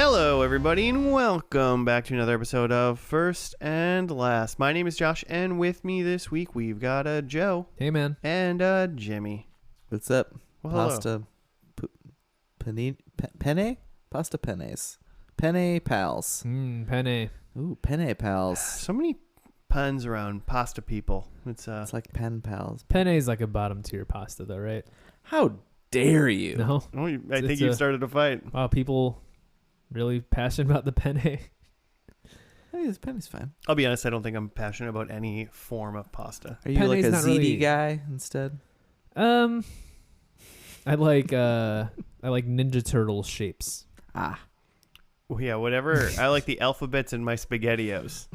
Hello, everybody, and welcome back to another episode of First and Last. My name is Josh, and with me this week we've got Joe. Hey, man. And Jimmy. What's up? Well, hello. Pasta penne? Pasta pennes. Penne pals. Penne. Ooh, penne pals. So many puns around pasta people. It's like pen pals. Penne is like a bottom tier pasta, though, right? How dare you? No. I think you started a fight. Wow, people really passionate about the penne. Hey, this penne's fine. I'll be honest, I don't think I'm passionate about any form of pasta. Are you Penne's like a not ziti really- guy instead? I like Ninja Turtle shapes. Ah. Well, yeah, whatever. I like the alphabets in my SpaghettiOs.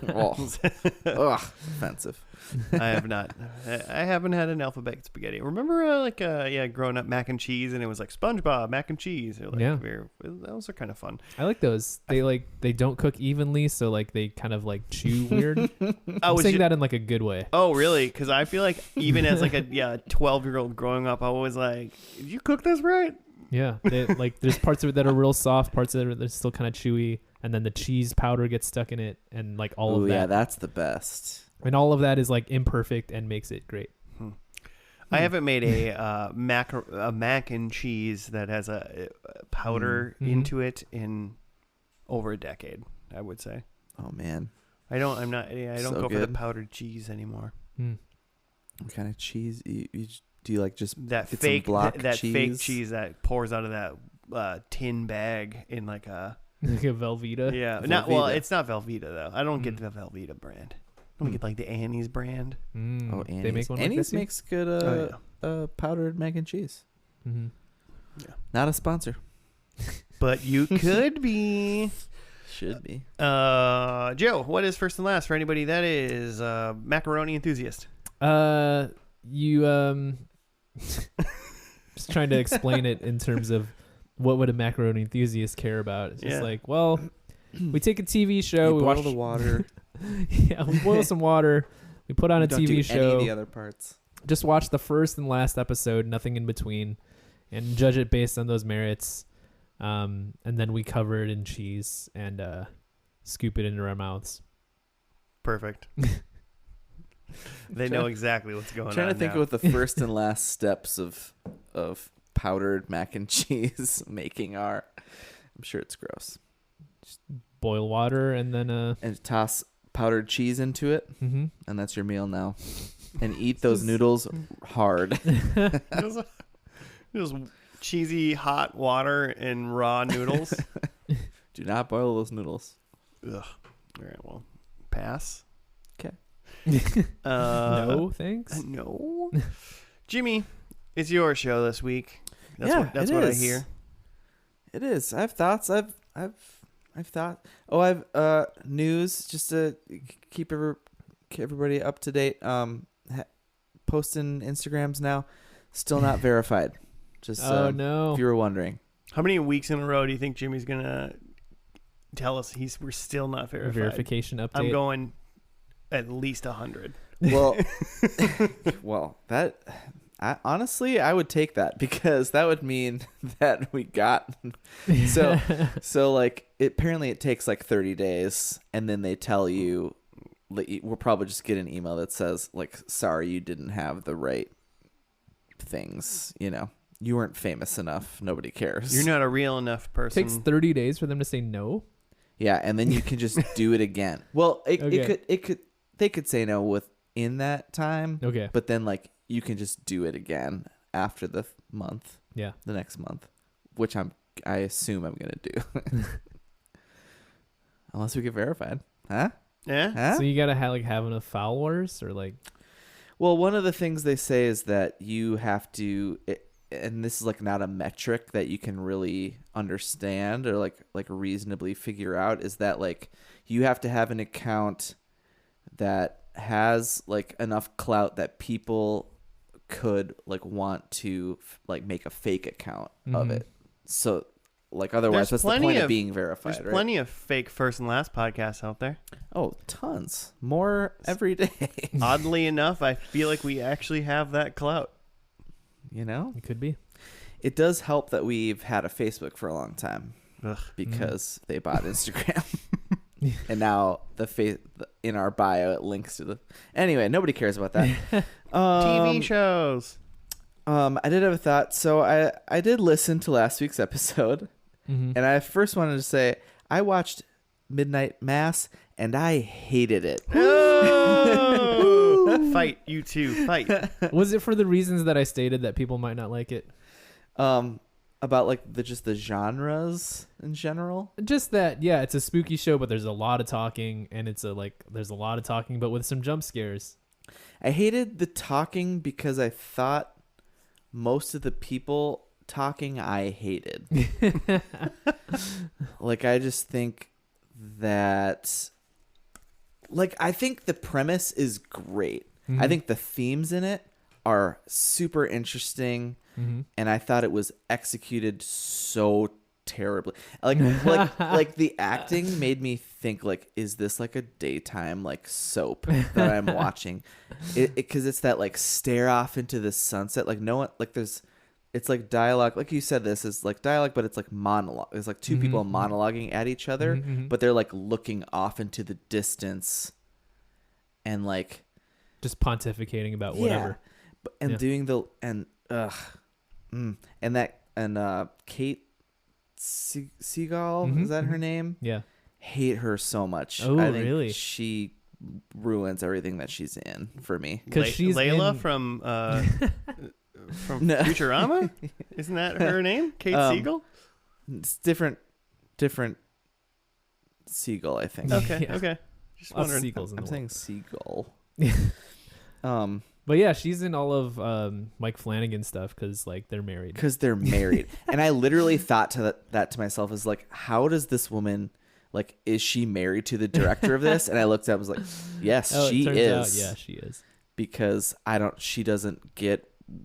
Oh. Ugh, offensive. I have not. I haven't had an alphabet spaghetti. Remember, growing up, mac and cheese, and it was like SpongeBob mac and cheese. Like, Yeah. Those are kind of fun. I like those. They don't cook evenly, so like they kind of like chew weird. I'm saying that in like a good way. Oh, really? Because I feel like even as like a 12-year-old growing up, I was like, "Did you cook this right?" Yeah, like there's parts of it that are real soft, parts that are still kind of chewy, and then the cheese powder gets stuck in it, and like all of that. Yeah, that's the best. And all of that is like imperfect and makes it great. I haven't made a mac and cheese that has a powder into it in over a decade, I would say. Oh man, I don't So go for the good. powdered cheese anymore. what kind of cheese? Do you like just That get fake some block that cheese? fake cheese that pours out of that tin bag in like a Like a Velveeta. yeah. Velveeta. It's not Velveeta though. I don't get the Velveeta brand. I don't get like the Annie's brand. Oh, Annie's. They make one Annie's like that makes good powdered mac and cheese. Mm-hmm. Yeah. Not a sponsor. But you could be. Should be. Joe, what is first and last for anybody that is macaroni enthusiast? You just trying to explain it in terms of what would a macaroni enthusiast care about. It's just like, well, we take a TV show, we boil watch the water. yeah, we boil some water, we put on a Don't TV do show. Any of the other parts. Just watch the first and last episode, nothing in between, and judge it based on those merits. And then we cover it in cheese and scoop it into our mouths. Perfect. They know exactly what's going on. I'm trying to think now. of what the first and last steps of powdered mac and cheese making are. I'm sure it's gross. Boil water and then And toss powdered cheese into it, and that's your meal now. And eat those noodles hard. Just cheesy hot water and raw noodles. Do not boil those noodles. Ugh. All right, well, pass. Okay. no thanks. No. Jimmy, it's your show this week. That's it what is. I hear. It is. I have thoughts. I've thought. Oh, I've news just to keep everybody up to date. Posting Instagrams now, still not verified. Just no. if you were wondering. How many weeks in a row do you think Jimmy's gonna tell us we're still not verified? Verification update. I'm going at least 100. Well, honestly, I would take that because that would mean that we got so like apparently it takes like 30 days and then they tell you we'll probably just get an email that says like, sorry, you didn't have the right things, you weren't famous enough, nobody cares, You're not a real enough It person. takes 30 days for them to say no. yeah, and then you can just do it again. Well, they could say no within that time, Okay. but then like you can just do it again after the month. Yeah. The next month, which I assume I'm gonna do, unless we get verified, huh? Yeah. Huh? So you gotta have enough followers or like. Well, one of the things they say is that you have to, and this is like not a metric that you can really understand or like reasonably figure out, is that like you have to have an account that has like enough clout that people could like want to like make a fake account of it. So like otherwise, what's the point of being verified? There's plenty of fake first and last podcasts out there. Oh, tons more every day. Oddly enough, I feel like we actually have that clout. You know, It could be. it does help that we've had a Facebook for a long time. Ugh. because they bought Instagram. And now in our bio it links to the. Anyway, nobody cares about that. TV shows. I did have a thought. So I did listen to last week's episode, Mm-hmm. and I first wanted to say I watched Midnight Mass and I hated it. Oh! Fight, you two, fight. Was it for the reasons that I stated that people might not like it? About like just the genres in general. Just that, yeah, it's a spooky show, but there's a lot of talking, and there's a lot of talking, but with some jump scares. I hated the talking because I thought most of the people talking I hated. Like, I just think that, like, I think the premise is great. Mm-hmm. I think the themes in it are super interesting. Mm-hmm. And I thought it was executed so terribly. Like the acting made me think, like, is this like a daytime like soap that I'm watching? Because it's that like stare off into the sunset. Like no one, like it's like dialogue. Like you said, this is like dialogue, but it's like monologue. It's like two people monologuing at each other, but they're like looking off into the distance, and like just pontificating about whatever. And doing the and Kate Seagal, is that her name? Yeah. Hate her so much. Oh, I think really? She ruins everything that she's in for me. Because she's Layla in... from Futurama. Isn't that her name? Kate Siegel. It's different Seagull, I think. Okay. Yeah. Okay. Just Lots of wondering. seagulls in I'm the saying world. Seagull. But yeah, she's in all of Mike Flanagan stuff because like they're married. And I literally thought that to myself is like, how does this woman, like, is she married to the director of this? And I looked up and was like, yes, she is. Yeah, she is. Because she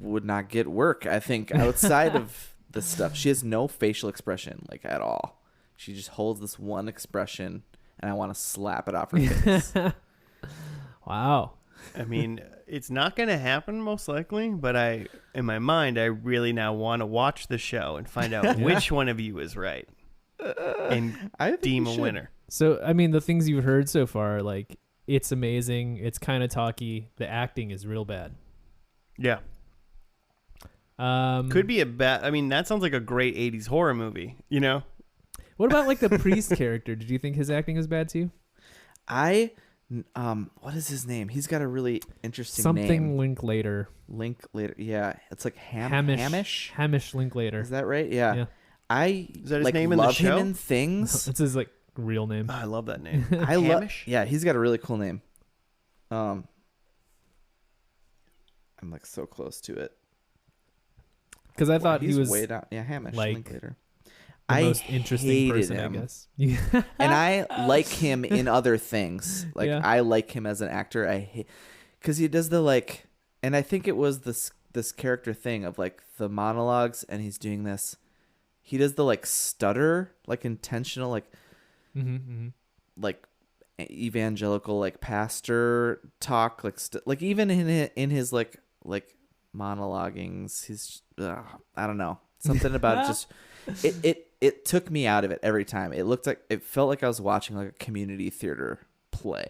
would not get work, I think, outside of the stuff. She has no facial expression, like, at all. She just holds this one expression, and I want to slap it off her face. Wow. I mean, it's not going to happen most likely, but in my mind, I really now want to watch the show and find out which one of you is right and deem a winner. So, I mean, the things you've heard so far, like, it's amazing. It's kind of talky. The acting is real bad. Yeah. Could be a bad. I mean, that sounds like a great 80s horror movie, you know? What about, like, the priest character? Did you think his acting was bad, too? What is his name? He's got a really interesting name. Something Linklater. Yeah, it's like Hamish. Hamish Linklater. Is that right? Yeah. Is that his name in love the show? him in things. It's his like real name. Oh, I love that name. Hamish. Yeah, he's got a really cool name. I'm like so close to it because I thought he was way down. Yeah, Hamish like Linklater. the most interesting person, him. I guess. And I like him in other things. Like I like him as an actor. I hate because he does the like, and I think it was this character thing of like the monologues, and he's doing this. He does the like stutter, like intentional, like like evangelical, like pastor talk, like even in his like monologuings, he's I don't know, something about it just it took me out of it every time. It felt like I was watching like a community theater play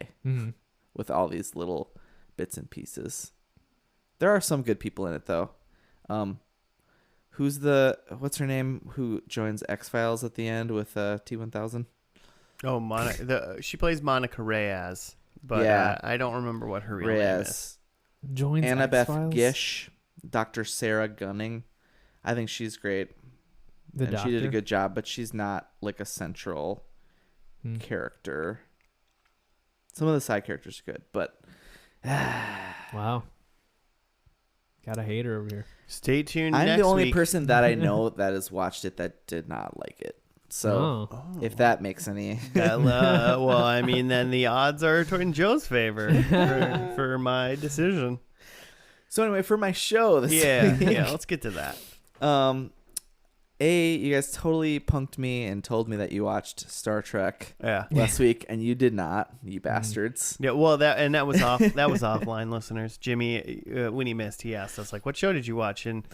with all these little bits and pieces. There are some good people in it though. What's her name who joins X-Files at the end with T-1000? Oh, she plays Monica Reyes, but I don't remember what her real name is. Joins Annabeth X-Files? Gish, Dr. Sarah Gunning. I think she's great. She did a good job, but she's not like a central character. Some of the side characters are good, but wow, got a hater over here. Stay tuned. I'm next the only week. person that I know that has watched it that did not like it. So if that makes any, well, I mean, then the odds are in Joe's favor for my decision. So anyway, for my show this week, let's get to that. You guys totally punked me and told me that you watched Star Trek last week, and you did not, you bastards. Yeah, well, that was offline, listeners. Jimmy, when he missed, he asked us like, "What show did you watch?" And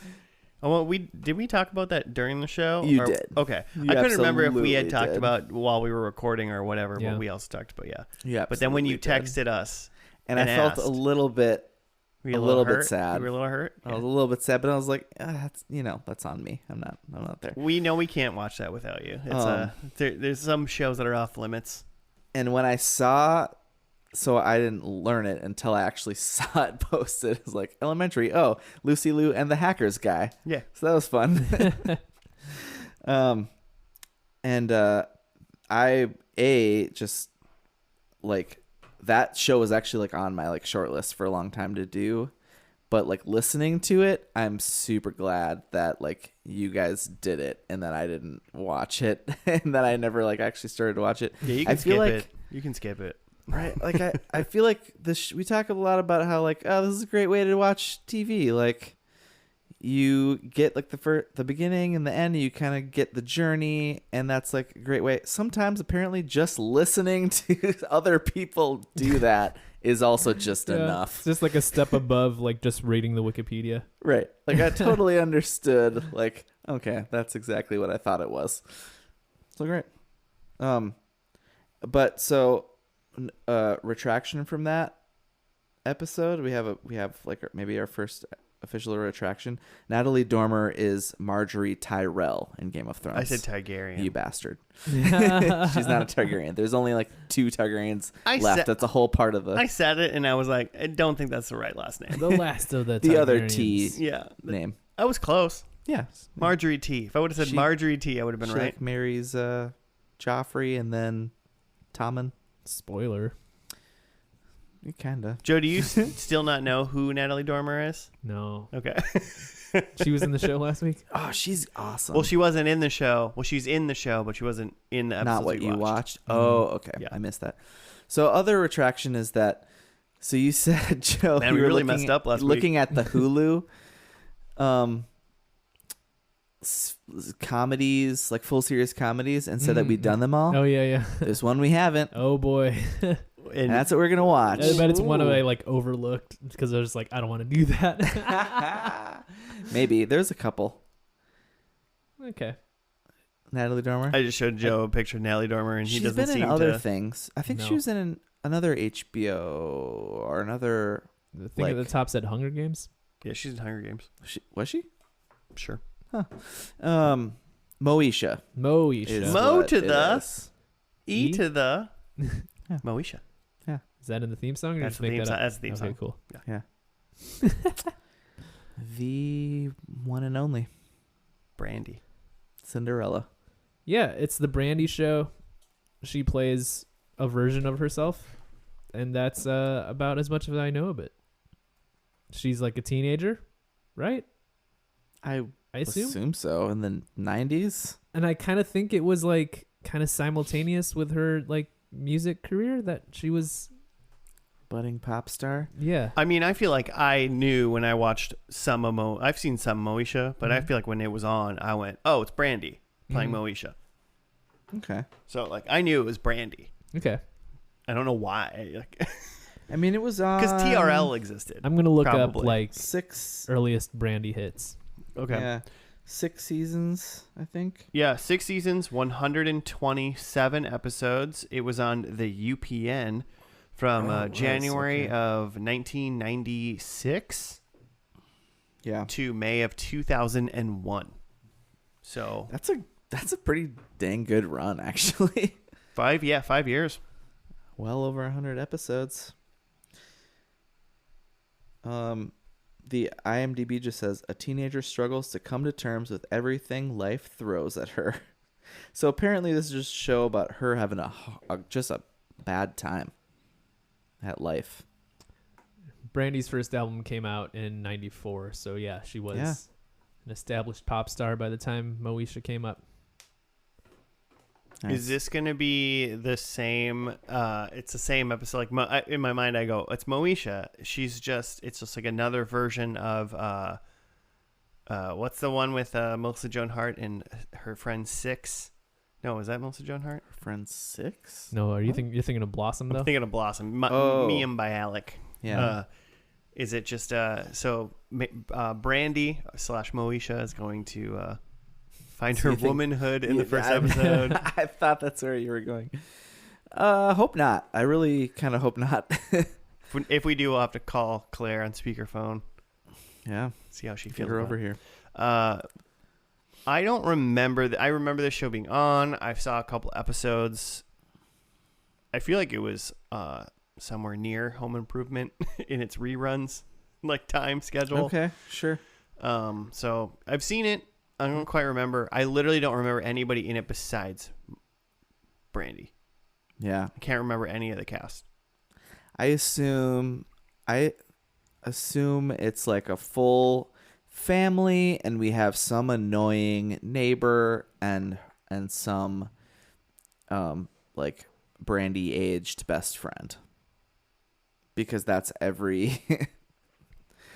Oh, well, did we talk about that during the show? You did. Okay. You I couldn't remember if we had absolutely talked did. about while we were recording or whatever, Yeah. but we also talked about, Yeah. But then when you absolutely did. texted us and I felt asked, a little bit were you a little hurt? bit sad. You were a little hurt? I was a little bit sad, but I was like, that's that's on me. I'm not there. We know we can't watch that without you. It's there's some shows that are off limits. And when I saw, so I didn't learn it until I actually saw it posted. It was like elementary. Oh, Lucy Liu and the hackers guy. Yeah. So that was fun. I just like that show was actually like on my like short list for a long time to do. But like listening to it, I'm super glad that like you guys did it and that I didn't watch it and that I never like actually started to watch it. Yeah, you can skip it. You can skip it. Right. Like I feel like we talk a lot about how like, oh, this is a great way to watch TV. Like you get like the beginning and the end, you kind of get the journey, and that's like a great way. Sometimes apparently just listening to other people do that is also just enough. It's just like a step above like just reading the Wikipedia. Right. Like I totally understood like, okay, that's exactly what I thought it was. So great. But so retraction from that episode, we have like maybe our first official retraction. Natalie Dormer is Marjorie Tyrell in Game of Thrones. I said Targaryen. You bastard. She's not a Targaryen. There's only like 2 Targaryens left. That's a whole part of the... I said it and I was like, I don't think that's the right last name. The last of the the other Targaryens. T name. I was close. Yeah. Marjorie T. If I would have said Marjorie T, I would have been she right. Like marries Joffrey and then Tommen. Spoiler. Kind of. Joe, do you still not know who Natalie Dormer is? No. Okay. She was in the show last week? Oh, she's awesome. Well, she wasn't in the show. Well, she's in the show, but she wasn't in the episode. Not what you watched. Mm-hmm. Oh, okay. Yeah. I missed that. So other retraction is that. So you said, Joe, Man, we were really looking messed up last looking week. at the Hulu, comedies, like full series comedies, and said that we'd done them all. Oh, yeah. There's one we haven't, Oh, boy. and that's what we're gonna watch. I bet it's one I like overlooked because I was like, I don't want to do that. Maybe there's a couple. Okay. Natalie Dormer. I just showed Joe a picture of Natalie Dormer, and he She's doesn't been seem in other to. things. I think No. she was in another HBO or another. The thing at the top said Hunger Games. Yeah, she's in Hunger Games. Was she? Sure. Moesha. Moesha. is Mo what to it the- is. E to the Yeah. Moesha. Is that in the theme song? Or That's just the make theme that song. up? That's the theme Okay, song. cool. Yeah. The one and only Brandy. Cinderella. Yeah, it's the Brandy show. She plays a version of herself, and that's about as much as I know of it. She's like a teenager, right? I assume. assume so. In the 90s. And I kind of think it was like kind of simultaneous with her like music career that she was. Budding pop star. Yeah. I mean, I feel like I knew when I watched some of I've seen some Moesha, but I Mhm. feel like when it was on, I went, "Oh, it's Brandy playing Mhm. Moesha." Okay. So like, I knew it was Brandy. Okay. I don't know why, I mean, it was on because TRL existed. I'm gonna look up Probably. like 6. earliest Brandy hits. Okay. Yeah. 6 seasons, I think. Yeah, 6 seasons, 127 episodes. It was on the UPN from Oh, it was, January okay. of 1996 Yeah. to May of 2001. So That's a pretty dang good run, actually. 5 years. Well over 100 episodes. The IMDb just says a teenager struggles to come to terms with everything life throws at her. So apparently this is just a show about her having just a bad time at life. Brandy's first album came out in '94, so yeah, she was an established pop star by the time Moesha came up. Nice. Is this going to be the same? It's the same episode. Like in my mind, I go, it's Moesha. It's just like another version of what's the one with Melissa Joan Hart and her friend Six? No, is that Melissa Joan Hart? Friend 6? No, you're thinking of Blossom though? I'm thinking of Blossom. Oh. Miam Bialik. Yeah. Is it just Brandy / Moesha is going to find her womanhood in the first episode? I thought that's where you were going. Hope not. I really kind of hope not. If we do, we'll have to call Claire on speakerphone. Yeah. See how she Get feels. her over here. I don't remember. I remember this show being on. I saw a couple episodes. I feel like it was somewhere near Home Improvement in its reruns, like time schedule. Okay, sure. So I've seen it. I don't quite remember. I literally don't remember anybody in it besides Brandy. Yeah. I can't remember any of the cast. I assume it's like a full family, and we have some annoying neighbor and some like Brandy aged best friend, because that's every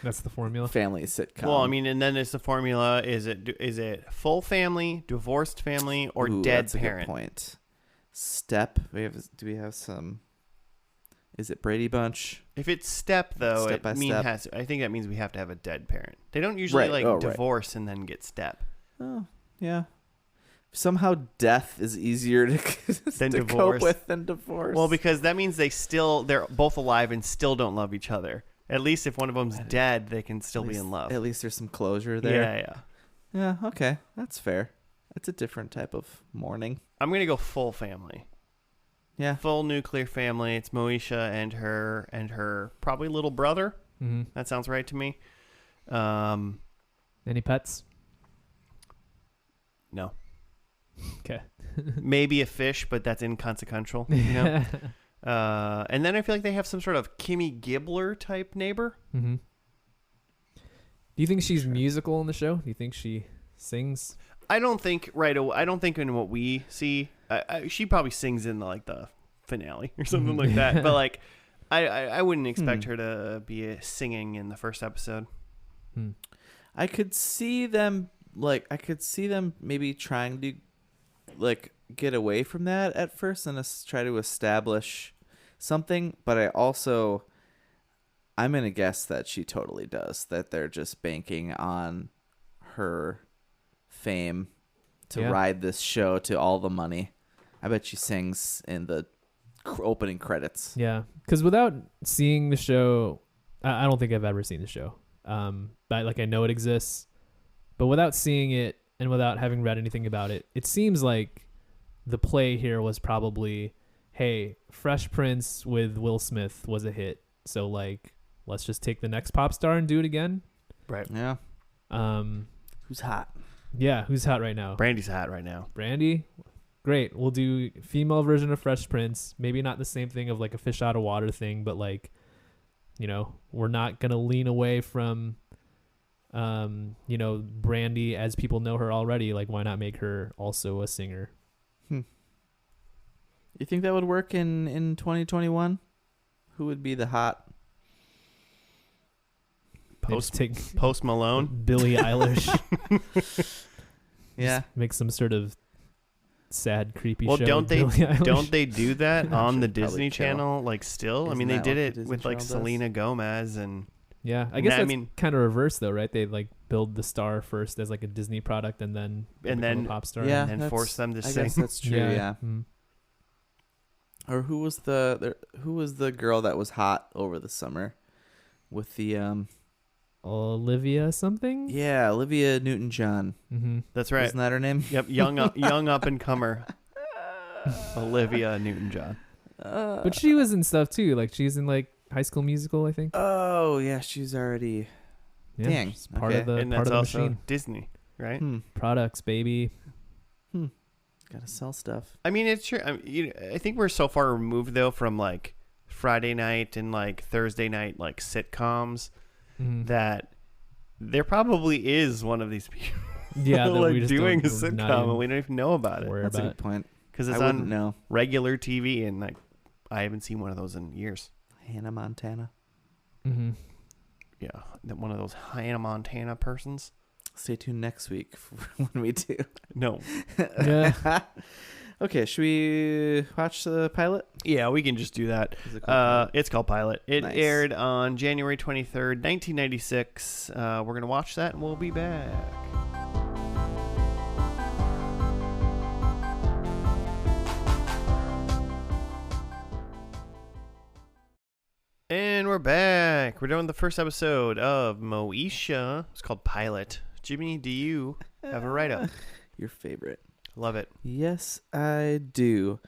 That's the formula. family sitcom. Well, I mean, and then there's the formula. Is it full family, divorced family, or dead that's parent? a good point. Step. Do we have some? Is it Brady Bunch? If it's step though, Step by step. I think that means we have to have a dead parent. They don't usually Right. divorce and then get step. Oh, yeah. Somehow death is easier to divorce. cope with than divorce. Well, because that means they're both alive and still don't love each other. At least if one of them's dead, they can still be in love. At least there's some closure there. Yeah, okay. That's fair. It's a different type of mourning. I'm going to go full family. Yeah. Full nuclear family. It's Moesha and her probably little brother. Mm-hmm. That sounds right to me. Any pets? No. Okay. Maybe a fish, but that's inconsequential. You know? And then I feel like they have some sort of Kimmy Gibbler type neighbor. Mm-hmm. Do you think she's musical in the show? Do you think she sings? I don't think I don't think in what we see. She probably sings in the finale or something like that. But like, I wouldn't expect her to be singing in the first episode. I could see them maybe trying to get away from that at first and try to establish something. But I'm gonna guess that she totally does. That they're just banking on her fame to ride this show to all the money. I bet she sings in the opening credits. Yeah, because without seeing the show, I don't think I've ever seen the show. But I know it exists, but without seeing it and without having read anything about it, it seems like the play here was probably, hey, Fresh Prince with Will Smith was a hit, so let's just take the next pop star and do it again. Right. Yeah. Who's hot? Yeah, who's hot right now? Brandy's hot right now. Brandy? Great. We'll do female version of Fresh Prince. Maybe not the same thing of a fish out of water thing, but we're not going to lean away from, Brandy as people know her already. Why not make her also a singer? You think that would work in 2021? Who would be the hot? Post Malone, Billie Eilish. Yeah, make some sort of sad, creepy show. Well, don't they do that on the Probably Disney kill. Channel? Still, Isn't I mean, they that did what it the Disney with Channel does? Selena Gomez and Yeah, I guess I that's mean- kind of reverse though, right? They build the star first as a Disney product, and then become a pop star. Yeah, and then force them to I sing. guess that's true. Yeah. Mm. Or who was the girl that was hot over the summer with the Olivia something. Yeah, Olivia Newton-John. Mm-hmm. That's right. Isn't that her name? Yep, young up and comer, Olivia Newton-John. But she was in stuff too. She's in High School Musical, I think. Oh yeah, she's already. Yeah, Dang, she's part okay. of the And part that's of the also machine. Disney, right? Products, baby. Gotta sell stuff. I mean, it's true. I think we're so far removed though from Friday night and Thursday night sitcoms that there probably is one of these people. Yeah, that we just doing a don't- sitcom and we don't even know about it That's a good point. because it's I wouldn't on know. regular TV and I haven't seen one of those in years. Hannah Montana. Mm-hmm. Yeah, one of those Hannah Montana persons. Stay tuned next week for when we do. No, Yeah. Okay, should we watch the pilot? Yeah, we can just do that. Is it called Pilot? It's called Pilot. It Nice. aired on January 23rd, 1996. We're going to watch that and we'll be back. And we're back. We're doing the first episode of Moesha. It's called Pilot. Jimmy, do you have a write-up? Your favorite. Love it. Yes, I do.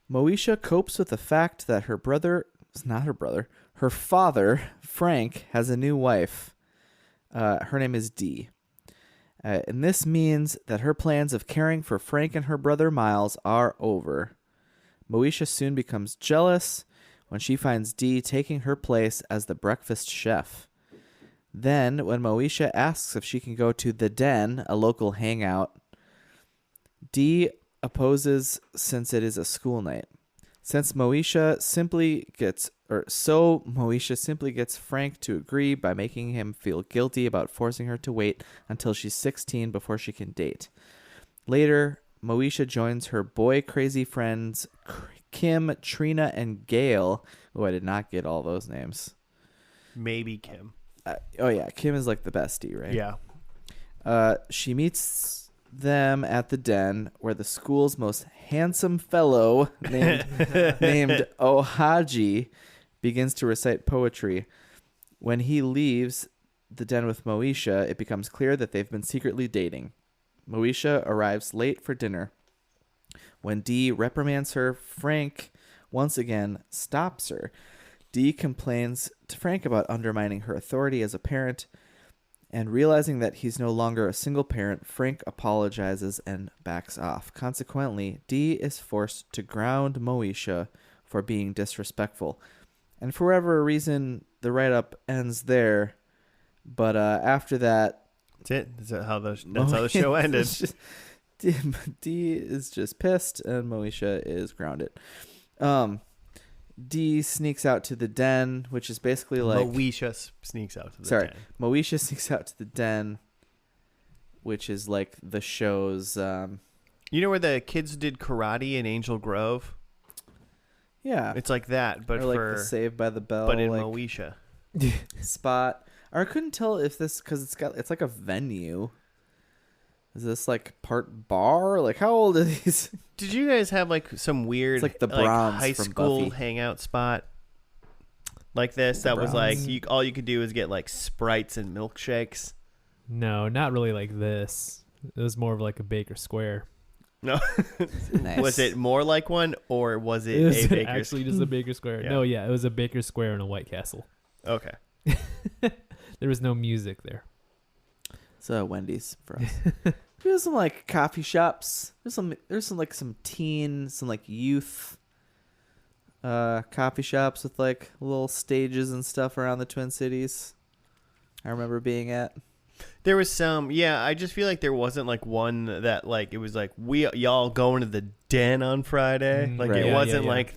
Moesha copes with the fact that her brother is not her brother. Her father, Frank, has a new wife. Her name is Dee. And this means that her plans of caring for Frank and her brother Miles are over. Moesha soon becomes jealous when she finds Dee taking her place as the breakfast chef. Then, when Moesha asks if she can go to The Den, a local hangout, Dee opposes since it is a school night. Moesha simply gets Frank to agree by making him feel guilty about forcing her to wait until she's 16 before she can date. Later, Moesha joins her boy-crazy friends Kim, Trina, and Gail. Oh, I did not get all those names. Maybe Kim. Oh, yeah. Kim is like the bestie, right? Yeah. She meets them at the Den, where the school's most handsome fellow named Ohaji begins to recite poetry. When he leaves the Den with Moesha, it becomes clear that they've been secretly dating. Moesha arrives late for dinner. When Dee reprimands her, Frank once again stops her. Dee complains to Frank about undermining her authority as a parent, and realizing that he's no longer a single parent, Frank apologizes and backs off. Consequently, Dee is forced to ground Moesha for being disrespectful. And for whatever reason, the write-up ends there. But after that... That's it? That's how the show ended. Dee is just pissed, and Moesha is grounded. Dee sneaks out to the Den, which is basically like... Moesha sneaks out to the den. Moesha sneaks out to the Den, which is like the show's... You know where the kids did karate in Angel Grove? Yeah. It's like that, but or like for the Saved by the Bell but in like, Moesha. spot. Or I couldn't tell if this... Because it's like a venue. Is this like part bar? Like how old are these? Did you guys have like some weird It's like the Browns high from school Buffy. hangout spot like this? The That was like Browns. all you could do is get like Sprites and milkshakes. No, not really like this. It was more of like a Baker Square. No, Nice. was it more like one or was it It was a Baker's? actually just a Baker Square. Yeah. No, yeah, it was a Baker Square and a White Castle. Okay, There was no music there. So Wendy's for us. There's some like coffee shops. There's some like some teen, some like youth coffee shops with like little stages and stuff around the Twin Cities. I remember being at. there was some. Yeah, I just feel like there wasn't like one that like it was like y'all going to the Den on Friday. Mm, Like right. it Yeah, wasn't yeah, yeah. like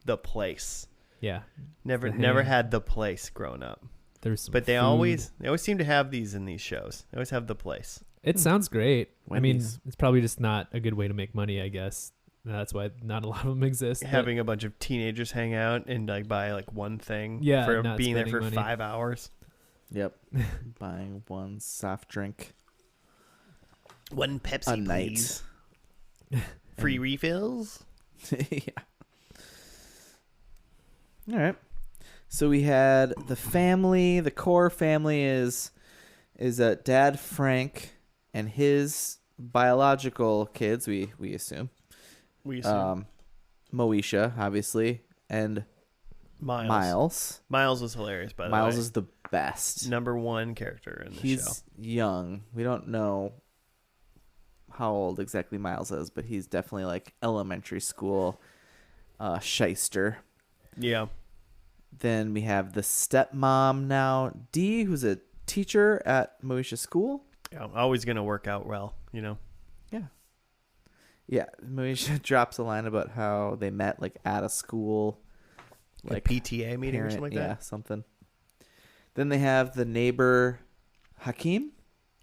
the place. Yeah, Never The never hang. had the place growing up. there was some. But they food. always seem to have these in these shows. They always have the place. It sounds great. I mean, Wendy's. it's probably just not a good way to make money, I guess. That's why not a lot of them exist. but- Having a bunch of teenagers hang out and like buy like one thing Yeah, for not being there for spending money. 5 hours. Yep. Buying one soft drink One Pepsi, a night. please. Free refills. Yeah. All right. So we had the family. The core family is Dad Frank and his biological kids. We assume. We assume. Moesha, obviously, and Miles. Miles was hilarious, by the way. Miles is the best. number one character in the He's show. young. We don't know how old exactly Miles is, but he's definitely like elementary school shyster. Yeah. Then we have the stepmom now, Dee, who's a teacher at Moesha school. Yeah. Always going to work out well, you know? Yeah, Moesha drops a line about how they met like at a school, Like a PTA meeting or parent- something like yeah, that. something. Then they have the neighbor Hakeem.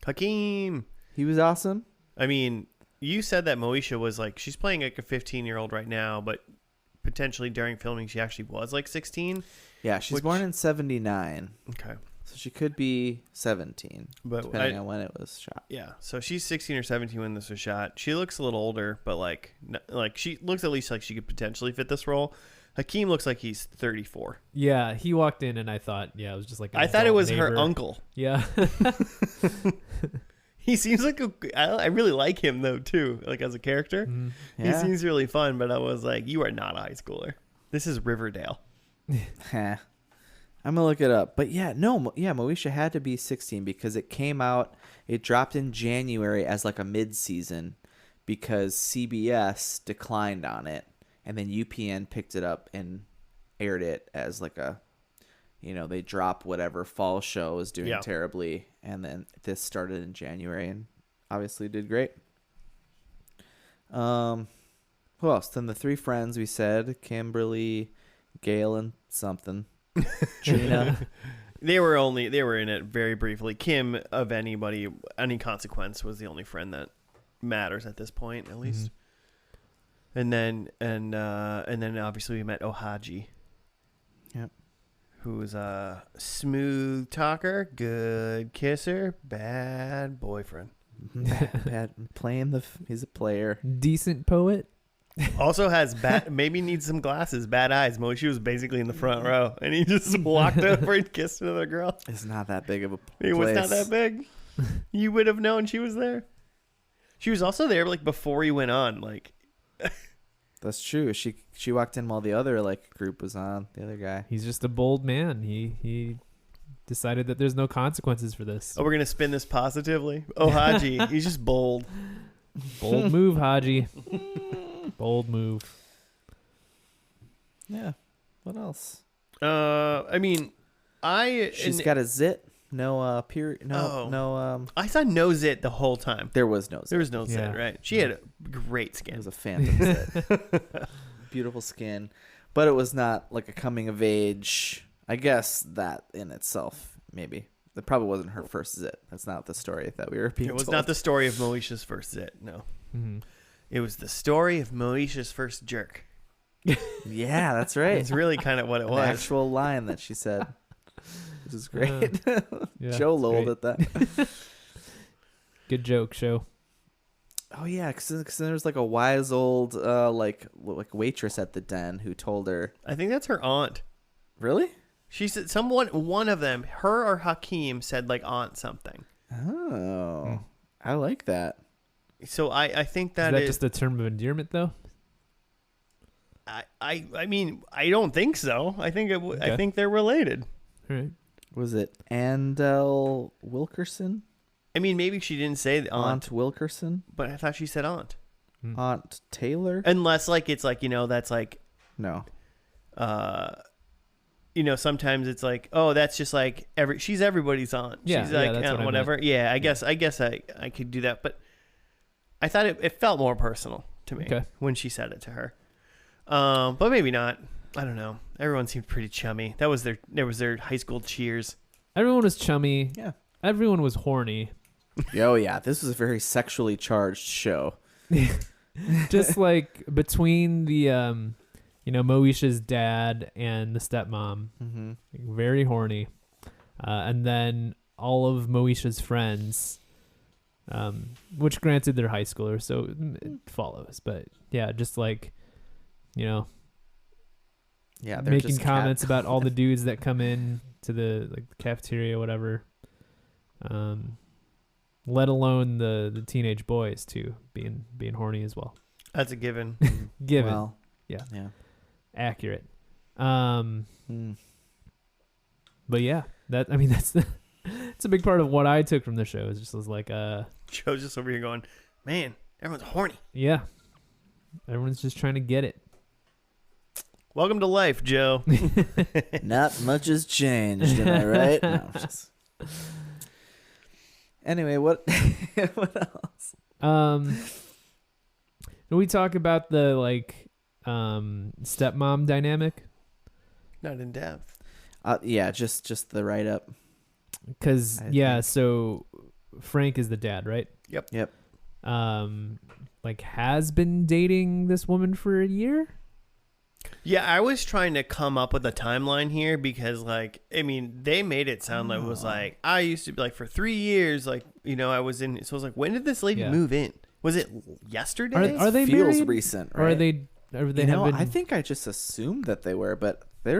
Hakeem. He was awesome. I mean, you said that Moesha was like, she's playing like a 15-year-old right now, but potentially during filming she actually was like 16. Yeah, she's born in 79. Okay. So she could be 17, But depending on when it was shot. Yeah, so she's 16 or 17 when this was shot. She looks a little older, but like she looks at least like she could potentially fit this role. Hakeem looks like he's 34. Yeah, he walked in and I thought, it was just like I thought it was her uncle. Yeah. He seems like I really like him though too, like as a character. Yeah. He seems really fun, but I was like, you are not a high schooler. This is Riverdale. I'm gonna look it up. But Moesha had to be 16 because it came out. It dropped in January as like a mid-season because CBS declined on it, and then UPN picked it up and aired it as like a, they drop whatever fall show is doing terribly, and then this started in January and obviously did great. Who else? Then the three friends we said: Kimberly, Gail, and something. Trina. They were in it very briefly. Kim, of any consequence, was the only friend that matters at this point, at least. And then obviously we met Ohaji. Yep. Who's a smooth talker, good kisser, bad boyfriend. bad he's a player. Decent poet. Also has maybe needs some glasses, bad eyes. Moesha was basically in the front row, and he just walked over and kissed another girl. It's not that big of a place. It was not that big. You would have known she was there. She was also there like before he went on. Like, that's true. She walked in while the other group was on. The other guy. He's just a bold man. He decided that there's no consequences for this. Oh, we're gonna spin this positively. Oh, Haji, he's just bold. Bold move, Haji. Bold move. Yeah. What else? I mean, she's got a zit. No period. No. I saw no zit the whole time. There was no zit. There was no zit, right? She had a great skin. It was a phantom zit. Beautiful skin, but it was not like a coming of age. I guess that in itself, maybe. That probably wasn't her first zit. That's not the story that we were being told. It was not the story of Moesha's first zit, no. Mm-hmm. It was the story of Moesha's first jerk. Yeah, that's right. It's really kind of what it was. An actual line that she said. This is great. Yeah, Joe lolled at that. Good joke, show. Oh yeah, because there was like a wise old like waitress at the den who told her. I think that's her aunt. Really? She said one of them, her or Hakeem, said like aunt something. Oh, I like that. So I think Is that just a term of endearment though? I mean I don't think so. I think I think they're related. All right. Was it Andel Wilkerson? I mean maybe she didn't say the aunt Wilkerson, but I thought she said aunt. Aunt Taylor. Unless it's that's like no. Sometimes it's like, oh, that's just like she's everybody's aunt. Yeah, she's like that's what whatever. Yeah, I guess I could do that, but I thought it felt more personal to me when she said it to her. But maybe not. I don't know. Everyone seemed pretty chummy. There was their high school cheers. Everyone was chummy. Yeah. Everyone was horny. Oh yeah, this was a very sexually charged show. Just like between the Moesha's dad and the stepmom, very horny, and then all of Moesha's friends, which granted they're high schoolers, so it follows. But yeah, just like, making comments about all the dudes that come in to the cafeteria, whatever. Let alone the teenage boys too, being horny as well. That's a given. Given, Well, yeah, Hmm. accurate. But yeah, that's it's a big part of what I took from the show. Is just like Joe's just over here going, man, everyone's horny. Yeah, everyone's just trying to get it. Welcome to life, Joe. Not much has changed, am I right? No, Anyway, what else? Do we talk about the stepmom dynamic? Not in depth. Yeah, just the write up. Because so Frank is the dad, right? Yep. like has been dating this woman for a year. Yeah, I was trying to come up with a timeline here because, like, I mean, they made it sound like it was like, I used to be like for 3 years, like, you know, I was in. So I was like, when did this lady move in? Was it yesterday? Are they feels married? recent, right? Or are they? I think I just assumed that they were, but I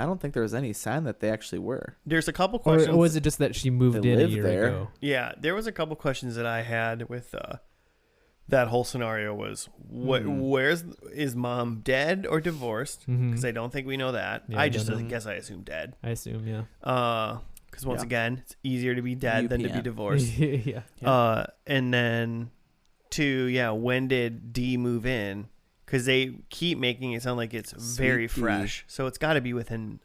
don't think there was any sign that they actually were. There's a couple questions. Or was it just that she moved They in a live year there. ago? Yeah, there was a couple questions that I had with that whole scenario was is mom dead or divorced? Because I don't think we know that. Yeah, I I just don't know. guess I assume dead. I assume, yeah. Because once again, it's easier to be dead than to be UPN. divorced. Yeah. And then when did D move in? Because they keep making it sound like it's very Sweet D. fresh. So it's got to be within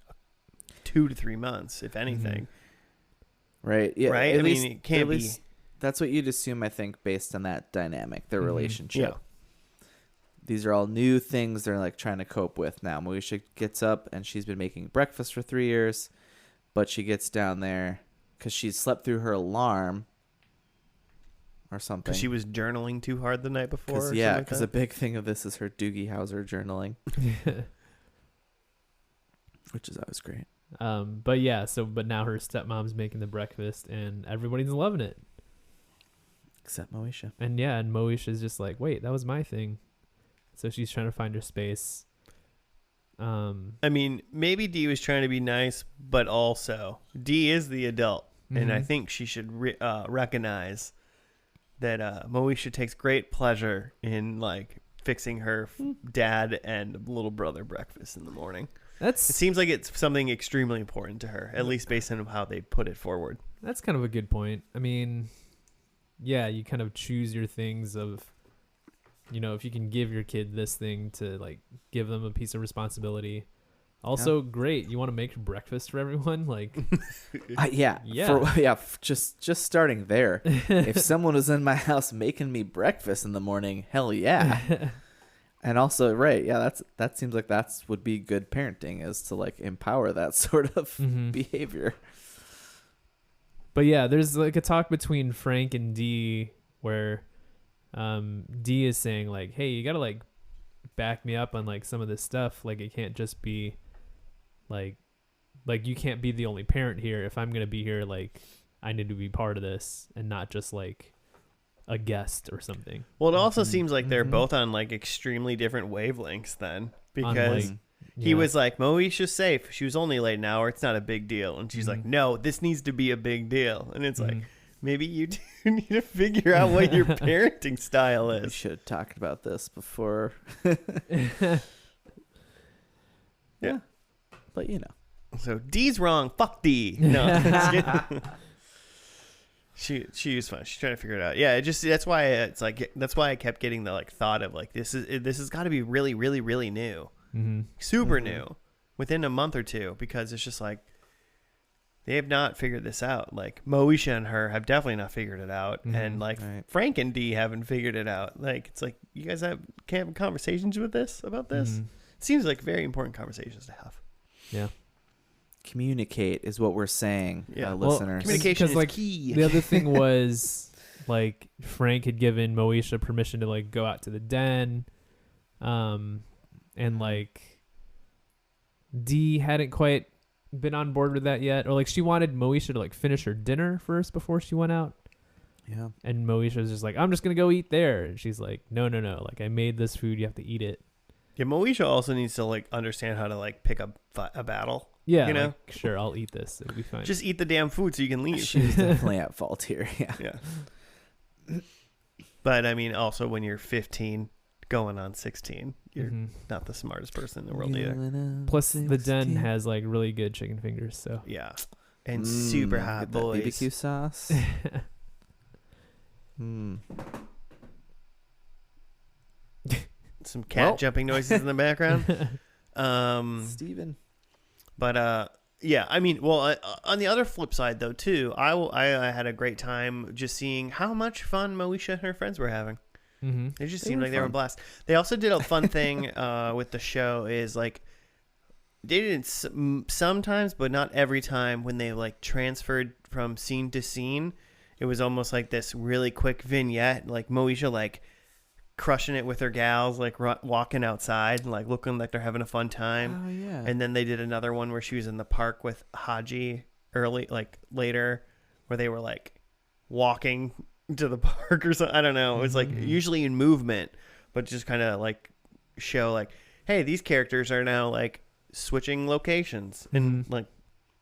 2 to 3 months, if anything. Right. Yeah. Right? At I mean, least, it can't at be. least That's what you'd assume, I think, based on that dynamic, their relationship. Yeah. These are all new things they're like trying to cope with now. Moesha gets up and she's been making breakfast for 3 years, but she gets down there because she slept through her alarm or something. Because she was journaling too hard the night before? Because a big thing of this is her Doogie Howser journaling, which is always great. But yeah, but now her stepmom's making the breakfast and everybody's loving it. Except Moesha. And yeah, and Moesha's just like, wait, that was my thing. So she's trying to find her space. I mean, maybe D was trying to be nice, but also D is the adult. And I think she should recognize that Moesha takes great pleasure in like fixing her dad and little brother breakfast in the morning. It seems like it's something extremely important to her, at least based on how they put it forward. That's kind of a good point. I mean, yeah, you kind of choose your things of, you know, if you can give your kid this thing to like give them a piece of responsibility. Also, great. You want to make breakfast for everyone? Like, just starting there. If someone was in my house making me breakfast in the morning, hell yeah. And also, right, yeah, that seems like would be good parenting, is to like empower that sort of behavior. But yeah, there's like a talk between Frank and Dee where Dee is saying like, hey, you gotta like back me up on like some of this stuff. Like it can't just be like you can't be the only parent here. If I'm gonna be here, like I need to be part of this and not just like a guest or something. Well, it also seems like they're both on like extremely different wavelengths then, because he was like, Moesha's safe. She was only late an hour. It's not a big deal. And she's like, no, this needs to be a big deal. And it's like, maybe you do need to figure out what your parenting style is. We should have talked about this before. Yeah. But you know. So D's wrong. Fuck D. No. Just kidding. She was fun. She's trying to figure it out. Yeah, that's why I kept getting the like thought of like this has got to be really, really, really new, super new, within a month or two, because it's just like they have not figured this out. Like Moesha and her have definitely not figured it out, and like Frank and D haven't figured it out. Like it's like you guys can't have conversations about this. It seems like very important conversations to have. Yeah. Communicate is what we're saying, listeners. Communication is key. The other thing was like Frank had given Moesha permission to like go out to the den, and like Dee hadn't quite been on board with that yet, or like she wanted Moesha to like finish her dinner first before she went out. Yeah. And Moesha was just like, I'm just gonna go eat there, and she's like, no, like I made this food, you have to eat it. Yeah, Moesha also needs to like understand how to like pick up a battle. Yeah, you know, like, sure, I'll eat this. It'll be fine. Just eat the damn food so you can leave. She's definitely at fault here. Yeah. But I mean, also when you're 15, going on 16, you're not the smartest person in the world either. Plus, the den has like really good chicken fingers. So yeah, and super hot boys. BBQ sauce. Some cat jumping noises in the background. Steven. But yeah, I mean, well, on the other flip side though, too, I had a great time just seeing how much fun Moesha and her friends were having. It just seemed like they were a blast. They also did a fun thing with the show is like they didn't sometimes, but not every time when they like transferred from scene to scene. it was almost like this really quick vignette, like Moesha like crushing it with her gals, like walking outside, like looking like they're having a fun time. Oh yeah. And then they did another one where she was in the park with Haji later, where they were like walking to the park or something. I don't know. It was like usually in movement, but just kind of like show like, hey, these characters are now like switching locations, and like,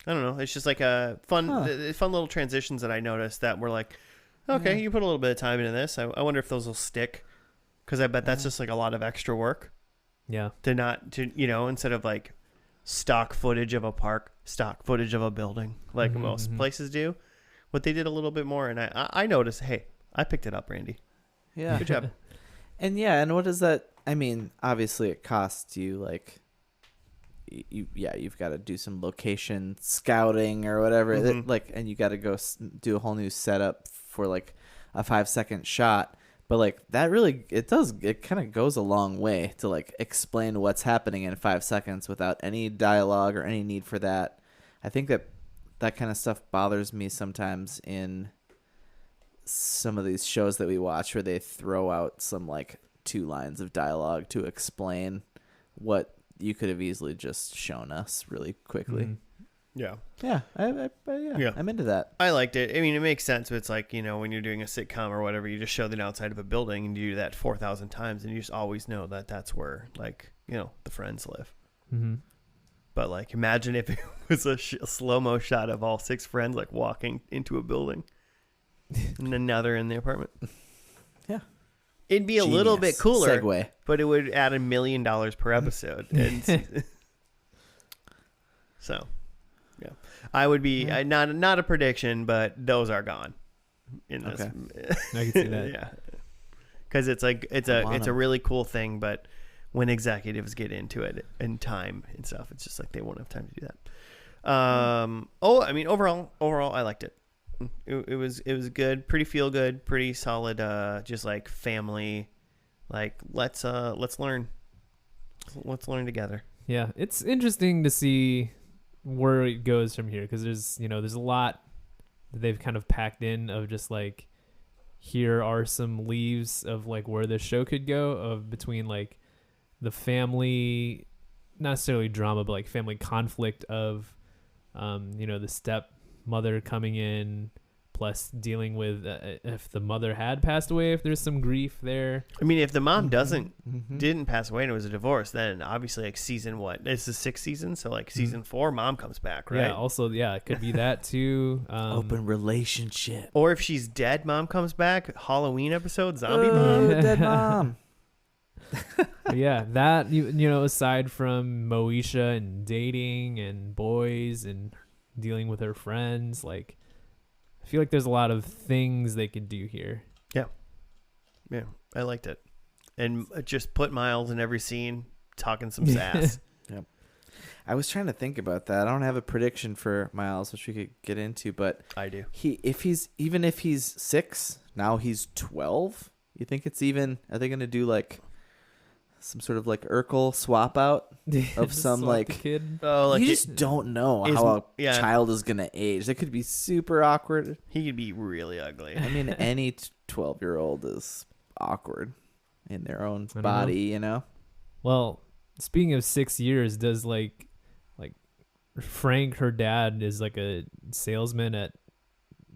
I don't know. It's just like a fun little transitions that I noticed that were like, okay, you put a little bit of time into this. I wonder if those will stick, because I bet that's just like a lot of extra work. Yeah. Instead of like stock footage of a park, stock footage of a building, like most places do. What they did a little bit more, and I noticed. Hey, I picked it up, Randy. Yeah. Good job. And what is that? I mean, obviously it costs you like. You've got to do some location scouting or whatever, and you got to go do a whole new setup for like a 5-second shot. But like that really, it kind of goes a long way to like explain what's happening in 5 seconds without any dialogue or any need for that. I think that kind of stuff bothers me sometimes in some of these shows that we watch, where they throw out some like 2 lines of dialogue to explain what you could have easily just shown us really quickly. Yeah. Yeah. I'm into that. I liked it. I mean, it makes sense. But it's like, when you're doing a sitcom or whatever, you just show the outside of a building and you do that 4,000 times, and you just always know that that's where, like, the friends live. Mm-hmm. But like, imagine if it was a slow-mo shot of all 6 friends like walking into a building, and then now they're in the apartment. Yeah. It'd be a little bit cooler, segue, but it would add $1 million per episode. And so, yeah, I would be not a prediction, but those are gone in this. Okay. I can see that. Yeah, because it's like it's a really cool thing, but when executives get into it and time and stuff, it's just like they won't have time to do that. I mean, overall, I liked it. It was good, pretty feel good, pretty solid. Just like family, like let's learn together. Yeah, it's interesting to see where it goes from here, because there's a lot that they've kind of packed in of just like, here are some leaves of like where the show could go, of between like the family, not necessarily drama, but like family conflict of the stepmother coming in, plus dealing with if the mother had passed away, if there's some grief there. I mean, if the mom didn't pass away and it was a divorce, then obviously like season it's the 6th season, so like season 4, mom comes back, right? Yeah. Also, it could be that too. Open relationship. Or if she's dead, mom comes back. Halloween episode, zombie mom. Dead mom. Yeah, that aside from Moesha and dating and boys and dealing with her friends, like, I feel like there's a lot of things they could do here. Yeah, I liked it. And just put Miles in every scene talking some sass. Yep. I was trying to think about that. I don't have a prediction for Miles, which we could get into, but I do. If he's 6, now he's 12. You think it's even? Are they going to do like some sort of like Urkel swap out of some like kid? Oh, like you just don't know how a child is going to age. That could be super awkward. He could be really ugly. I mean, any 12-year-old is awkward in their own body, Well, speaking of 6 years, does like Frank, her dad, is like a salesman at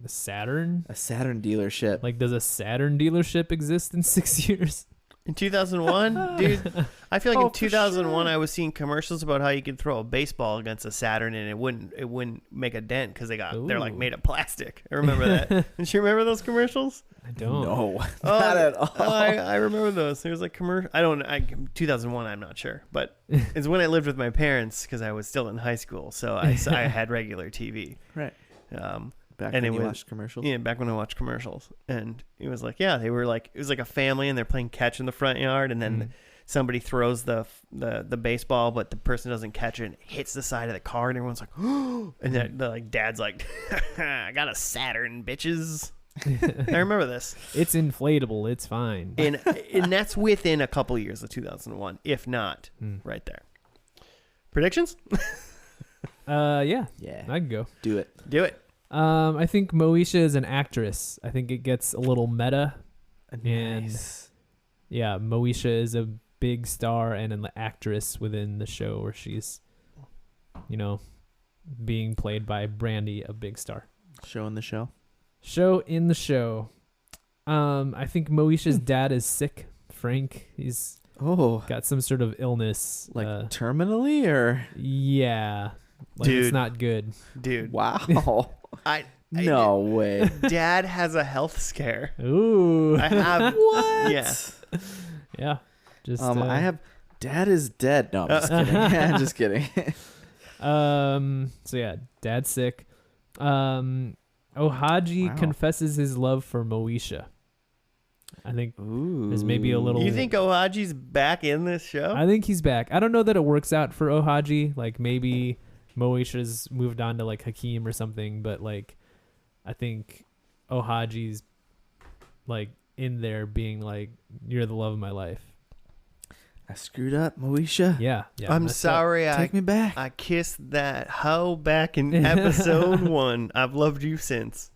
the Saturn? A Saturn dealership. Like, does a Saturn dealership exist in 6 years? In 2001, dude, I feel like in 2001 sure. I was seeing commercials about how you could throw a baseball against a Saturn and it wouldn't make a dent because they're like made of plastic. I remember that. Did you remember those commercials? I don't. No, not at all. I remember those. There was like commercial. 2001. I'm not sure, but it's when I lived with my parents because I was still in high school, so I had regular TV. Right. Back and when you watched commercials? Yeah, back when I watched commercials. And it was like, they were like, it was like a family and they're playing catch in the front yard. And then somebody throws the baseball, but the person doesn't catch it and it hits the side of the car. And everyone's like, oh, and the like, dad's like, I got a Saturn, bitches. I remember this. It's inflatable. It's fine. And that's within a couple years of 2001, if not right there. Predictions? Yeah. Yeah. I can go. Do it. Do it. I think Moesha is an actress. I think it gets a little meta. Nice. Yeah, Moesha is a big star and an actress within the show where she's, being played by Brandy, a big star. Show in the show. Show in the show. I think Moesha's dad is sick. Frank, he's got some sort of illness. Like terminally or? Yeah. Like Dude. It's not good. Dude. Wow. No way. Dad has a health scare. Ooh. I have. What? Yeah. Yeah. Just I have Dad is dead. No, I'm just kidding. I'm just kidding. So yeah, dad's sick. Ohaji confesses his love for Moesha. I think there's maybe a little. You think Ohaji's back in this show? I think he's back. I don't know that it works out for Ohaji. Like maybe Moesha's moved on to like Hakeem or something, but like I think Ohaji's like in there being like, "You're the love of my life." I screwed up, Moesha. Yeah. I'm sorry. Take me back. I kissed that hoe back in episode 1. I've loved you since.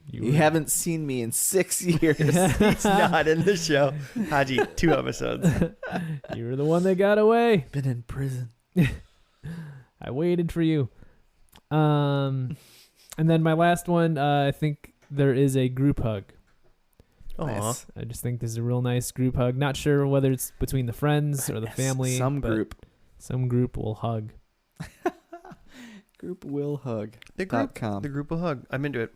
You haven't seen me in 6 years. He's not in the show. Haji, 2 episodes. You were the one that got away. Been in prison. I waited for you. And then my last one, I think there is a group hug. Nice. I just think this is a real nice group hug. Not sure whether it's between the friends or the family. Some group will hug. Group will hug. The group .com. The group will hug. I'm into it.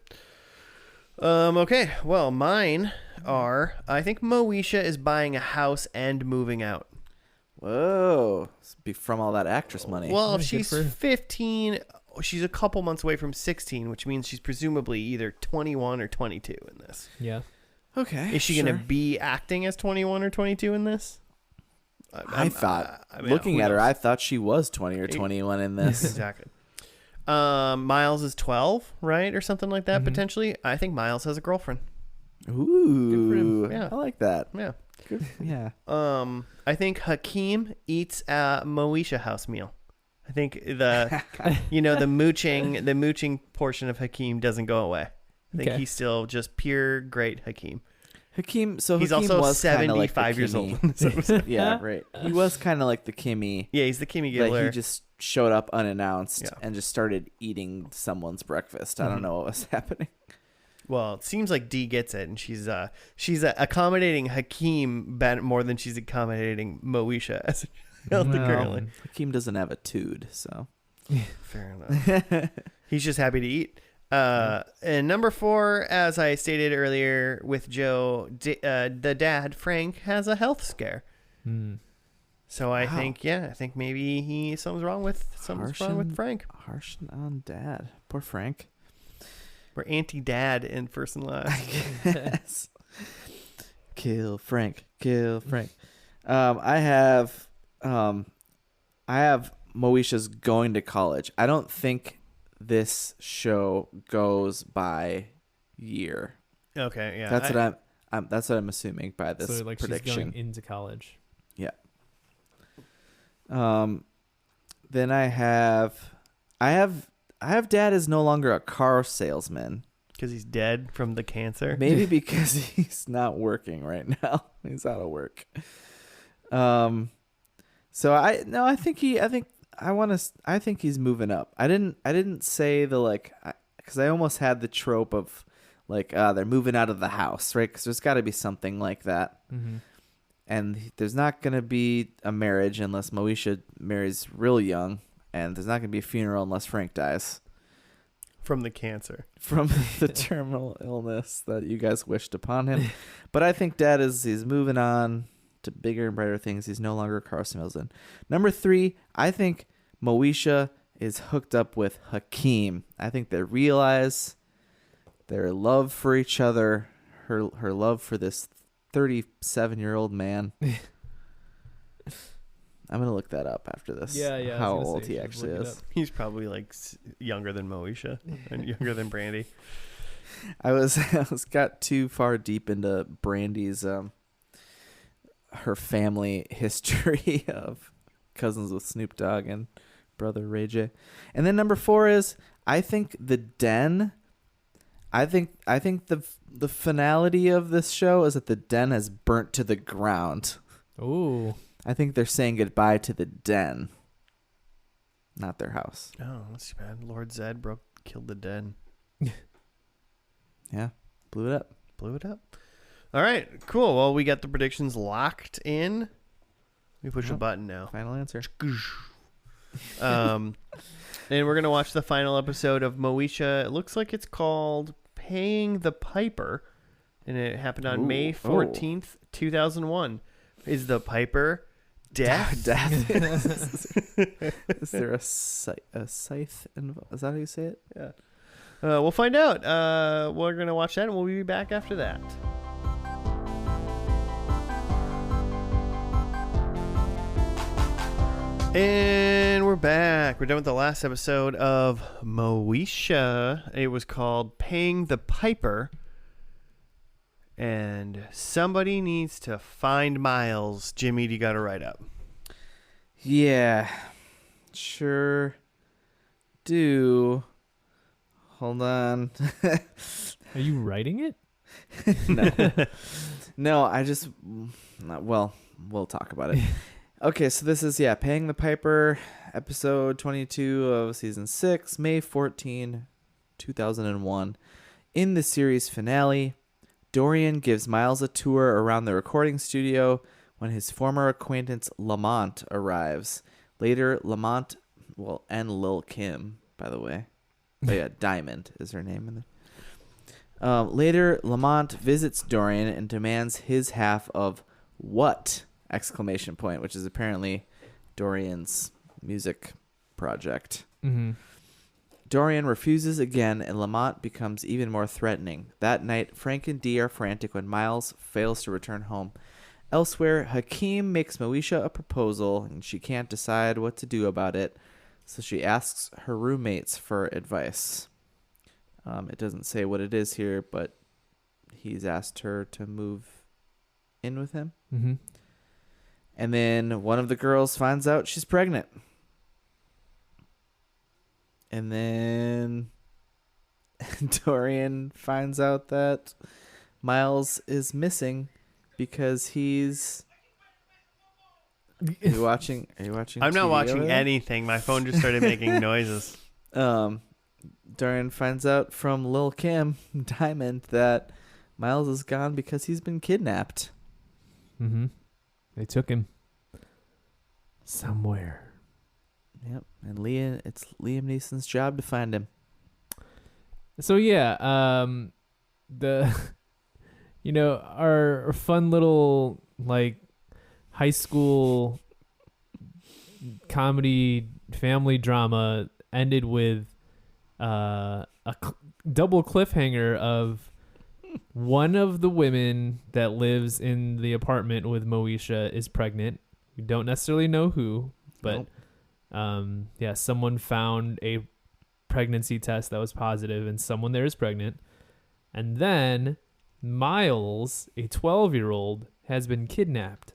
Okay. Well, mine are, I think Moesha is buying a house and moving out. Whoa. From all that actress money. Well, Yeah, if she's 15, she's a couple months away from 16, which means she's presumably either 21 or 22 in this. Yeah. Okay. Is she going to be acting as 21 or 22 in this? I thought, looking at her, I thought she was 20 or 21 in this. Exactly. Miles is 12, right? Or something like that, potentially. I think Miles has a girlfriend. Ooh. Good for him. Yeah. I like that. Yeah. Good. Yeah. I think Hakeem eats a Moesha house meal. I think the mooching portion of Hakeem doesn't go away. I think he's still just pure great Hakeem. Hakeem He's Hakeem also was 75 like years old. Yeah, right. He was kind of like the Kimmy. Yeah, he's the Kimmy Like Gibbler. he just showed up unannounced and just started eating someone's breakfast. I don't know what was happening. Well, it seems like Dee gets it, and she's accommodating Hakeem more than she's accommodating Moesha as a child currently. Hakeem doesn't have a tude, so Fair enough. He's just happy to eat. And number 4, as I stated earlier with Joe, the dad, Frank, has a health scare. So I think maybe something's wrong with Frank. Harsh on dad. Poor Frank. We're anti-dad in first and last. Yes. Kill Frank. Kill Frank. I have Moesha's going to college. I don't think this show goes by year. Okay, yeah. That's what I'm assuming by this so like prediction. she's going into college. Yeah. Then I have dad is no longer a car salesman. Because he's dead from the cancer. Maybe because he's not working right now. He's out of work. So I think he's moving up. I didn't say because I almost had the trope of they're moving out of the house, right? Because there's got to be something like that. Mm-hmm. And there's not going to be a marriage unless Moesha marries real young, and there's not going to be a funeral unless Frank dies. From the cancer. From the terminal illness that you guys wished upon him. But I think dad he's moving on to bigger and brighter things. He's no longer a car salesman. Number 3, I think Moesha is hooked up with Hakeem. I think they realize their love for each other, her love for this 37-year-old man. I'm going to look that up after this. Yeah. How old he actually is. He's probably younger than Moesha and younger than Brandy. I got too far deep into Brandy's her family history of cousins with Snoop Dogg and brother Ray J. And then number 4 is I think the den. I think the finality of this show is that the den has burnt to the ground. Ooh. I think they're saying goodbye to the den, not their house. Oh, that's too bad. Lord Zed killed the den. Yeah, blew it up. Blew it up. All right, cool. Well, we got the predictions locked in. We push a Yep. button now. Final answer. And we're going to watch the final episode of Moesha. It looks like it's called Paying the Piper. And it happened on May 14th, 2001. Is the Piper death? Death. Is there a scythe involved? Is that how you say it? Yeah. We'll find out. We're going to watch that, and we'll be back after that. And we're back. We're done with the last episode of Moesha. It was called Paying the Piper. And somebody needs to find Miles. Jimmy, do you got to write up? Yeah, sure do. Hold on. Are you writing it? No, I just. Well, we'll talk about it. Okay, so this is, Paying the Piper, episode 22 of season 6, May 14, 2001. In the series finale, Dorian gives Miles a tour around the recording studio when his former acquaintance Lamont arrives. Later, Lamont, and Lil Kim, by the way. Oh yeah, Diamond is her name. Later, Lamont visits Dorian and demands his half of what? ! Which is apparently Dorian's music project. Mm-hmm. Dorian refuses again, and Lamont becomes even more threatening. That night, Frank and Dee are frantic when Miles fails to return home. Elsewhere, Hakeem makes Moesha a proposal, and she can't decide what to do about it, so she asks her roommates for advice. It doesn't say what it is here, but he's asked her to move in with him. Mm-hmm. And then one of the girls finds out she's pregnant. And then Dorian finds out that Miles is missing because he's... Are you watching I'm not TV watching over there? anything. My phone just started making noises. Dorian finds out from Lil Kim, Diamond, that Miles is gone because he's been kidnapped. Mm-hmm. They took him somewhere. Yep, and it's Liam Neeson's job to find him. So the our fun little high school comedy family drama ended with double cliffhanger of one of the women that lives in the apartment with Moesha is pregnant. We don't necessarily know who, but Nope. someone found a pregnancy test that was positive and someone there is pregnant. And then Miles, a 12-year-old, has been kidnapped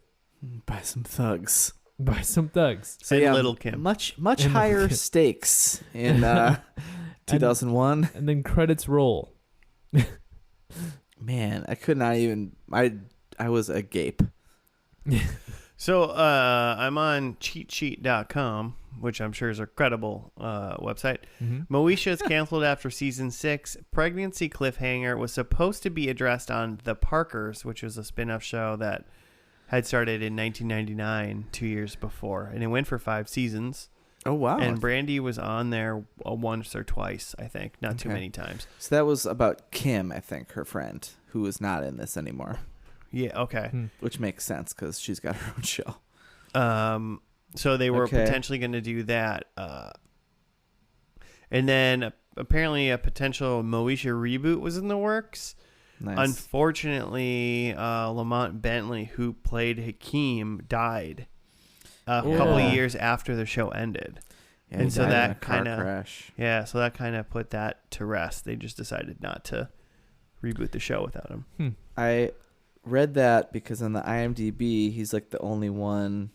By some thugs. by some thugs. So Little Kim. Much And Lil' higher Kim. stakes in 2001. And then credits roll. Man, I could not even. I was agape. So I'm on cheatsheet.com, which I'm sure is a credible website. Mm-hmm. Moesha is canceled after season 6. Pregnancy cliffhanger was supposed to be addressed on The Parkers, which was a spin-off show that had started in 1999, 2 years before. And it went for 5 seasons. Oh, wow. And Brandy was on there once or twice, I think. Not too Okay. many times. So that was about Kim, I think, her friend, who is not in this anymore. Yeah, okay. Which makes sense because she's got her own show. So they were Okay. potentially going to do that. And then apparently a potential Moesha reboot was in the works. Nice. Unfortunately, Lamont Bentley, who played Hakeem, died a couple of years after the show ended. Yeah, and he so died in that a car kinda- crash. Yeah, so that kind of put that to rest. They just decided not to reboot the show without him. I read that because on the IMDb, he's like the only one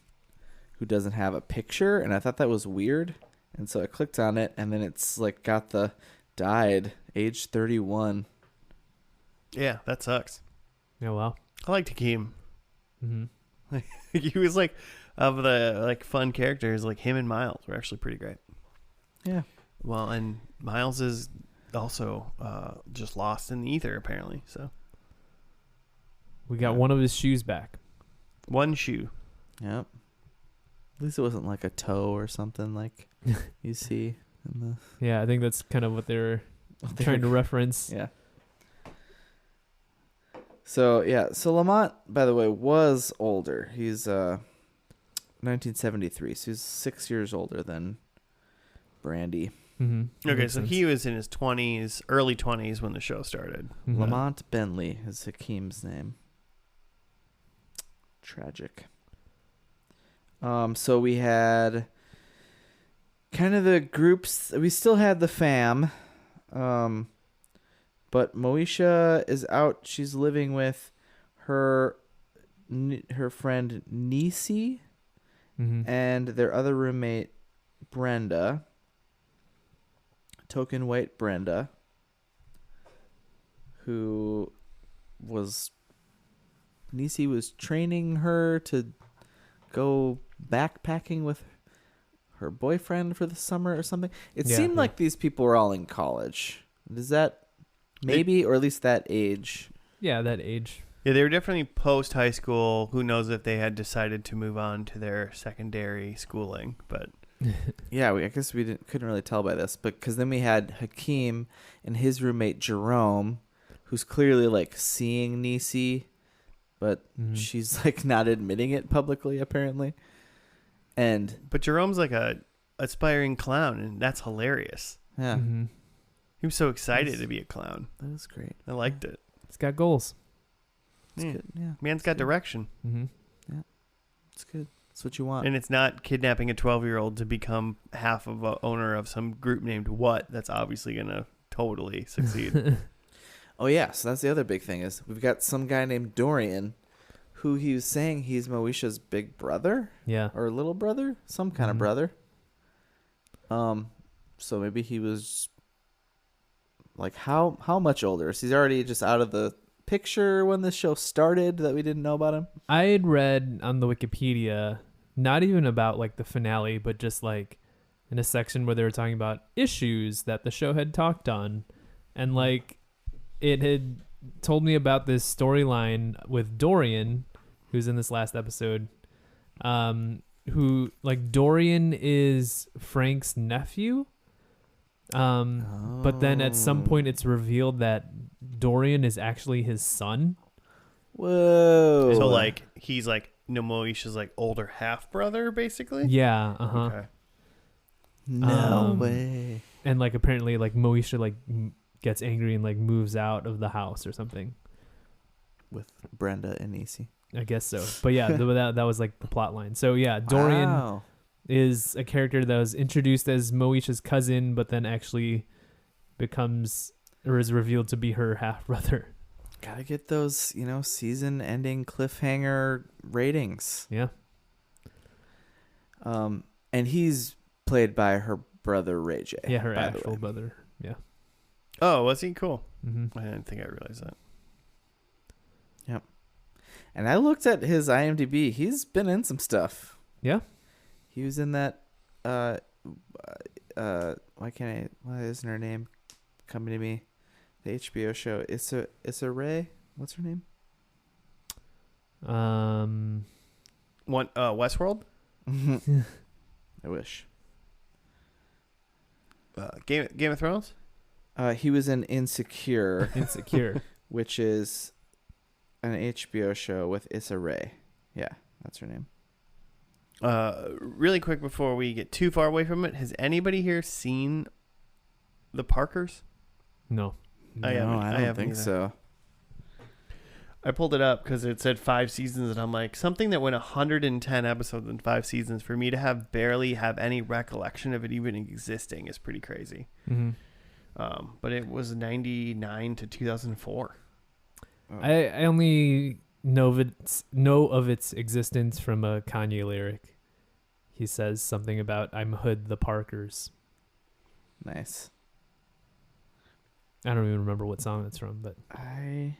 who doesn't have a picture, and I thought that was weird And so I clicked on it, and then it's like got the died age 31. Yeah, that sucks. Oh wow. I liked Hakeem. Mm-hmm. He was like, of the like fun characters, like him and Miles were actually pretty great. Yeah. Well, and Miles is also just lost in the ether apparently. So We got Yeah. one of his shoes back. one shoe. Yep. At least it wasn't like a toe or something like you see in Yeah, I think that's kind of what they're the trying to reference. Yeah. So Lamont, by the way, was older. He's 1973, so he's 6 years older than Brandy. Mm-hmm. Okay, so he was in his 20s, early 20s when the show started. Mm-hmm. Lamont Bentley is Hakeem's name. Tragic. So we had kind of the groups. We still had the fam, but Moesha is out. She's living with her friend Nisi Mm-hmm. and their other roommate Brenda. Token white Brenda, who was Nisi was training her to go backpacking with her boyfriend for the summer or something. It Yeah, seemed yeah. like these people were all in college. Is that maybe, or at least that age? Yeah, that age. Yeah, they were definitely post high school. Who knows if they had decided to move on to their secondary schooling, but Yeah, I guess we couldn't really tell by this, but because then we had Hakeem and his roommate Jerome, who's clearly like seeing Nisi, but Mhm. she's like not admitting it publicly apparently. And Jerome's like a aspiring clown, and that's hilarious. yeah, Mhm. He was so excited to be a clown. that was great. I liked it. He's got goals. It's Yeah. good. Yeah, Man's got direction, Mm-hmm. it's good. That's what you want. and it's not kidnapping a 12-year-old to become half of a owner of some group named What. That's obviously gonna totally succeed. Oh yeah, so that's the other big thing is we've got some guy named Dorian, who he was saying he's Moesha's big brother Yeah. or little brother, some kind of Mhm. brother. So maybe he was like how much older? Is he already just out of the picture when this show started that we didn't know about him? I had read on the Wikipedia, not even about like the finale, but just like in a section where they were talking about issues that the show had talked on. And like it had told me about this storyline with Dorian, who's in this last episode, who like Dorian is Frank's nephew. But then at some point it's revealed that Dorian is actually his son. Whoa. So like he's like Moesha's like older half brother, basically. Yeah, uh-huh. Okay. no um, way. And like apparently like Moesha like gets angry and like moves out of the house or something. With Brenda and Nisi. I guess so. But yeah, that was like the plot line. So yeah, Dorian Wow. is a character that was introduced as Moesha's cousin, but then actually becomes or is revealed to be her half brother. Gotta get those, season ending cliffhanger ratings. Yeah. And he's played by her brother Ray J. Yeah, her by the actual way. brother. Yeah. Oh, was he cool? Mm-hmm. I didn't think I realized that. And I looked at his IMDb. He's been in some stuff. Yeah. He was in that. Why isn't her name coming to me? The HBO show. Issa Rae. What's her name? One Westworld, I wish. Game of Thrones. He was in Insecure, Insecure. which is an HBO show with Issa Rae. Yeah, that's her name. Really quick before we get too far away from it, has anybody here seen The Parkers? No. I haven't- I I don't haven't think either. so. I pulled it up because it said 5 seasons, and I'm like, something that went 110 episodes in 5 seasons for me to barely have any recollection of it even existing is pretty crazy. Mm-hmm. But it was 99 to 2004. I only know of its existence from a Kanye lyric. he says something about I'm Hood the Parkers. Nice. I don't even remember what song it's from, but I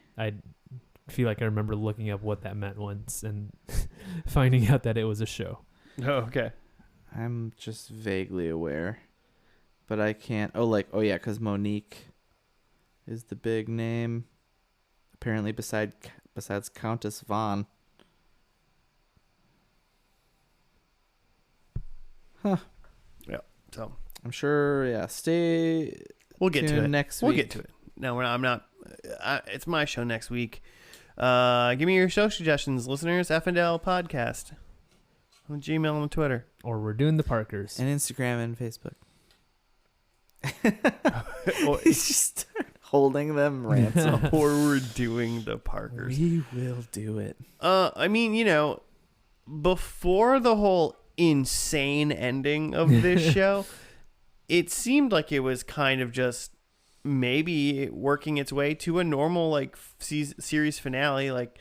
feel like I remember looking up what that meant once and finding out that it was a show. Oh, okay. I'm just vaguely aware, but I can't. Oh yeah, because Monique is the big name. Apparently, besides Countess Vaughn. Huh. Yeah. So I'm sure. Yeah. Stay. we'll get to tuned it next We'll week. get to it. No, we're not. I'm not. It's my show next week. Give me your show suggestions, listeners. F&L Podcast on Gmail and Twitter. Or we're doing the Parkers. And Instagram and Facebook. Or, He's just holding them ransom. or we're doing the Parkers. We will do it. I mean, before the whole insane ending of this show, it seemed like it was kind of just maybe working its way to a normal like series finale. Like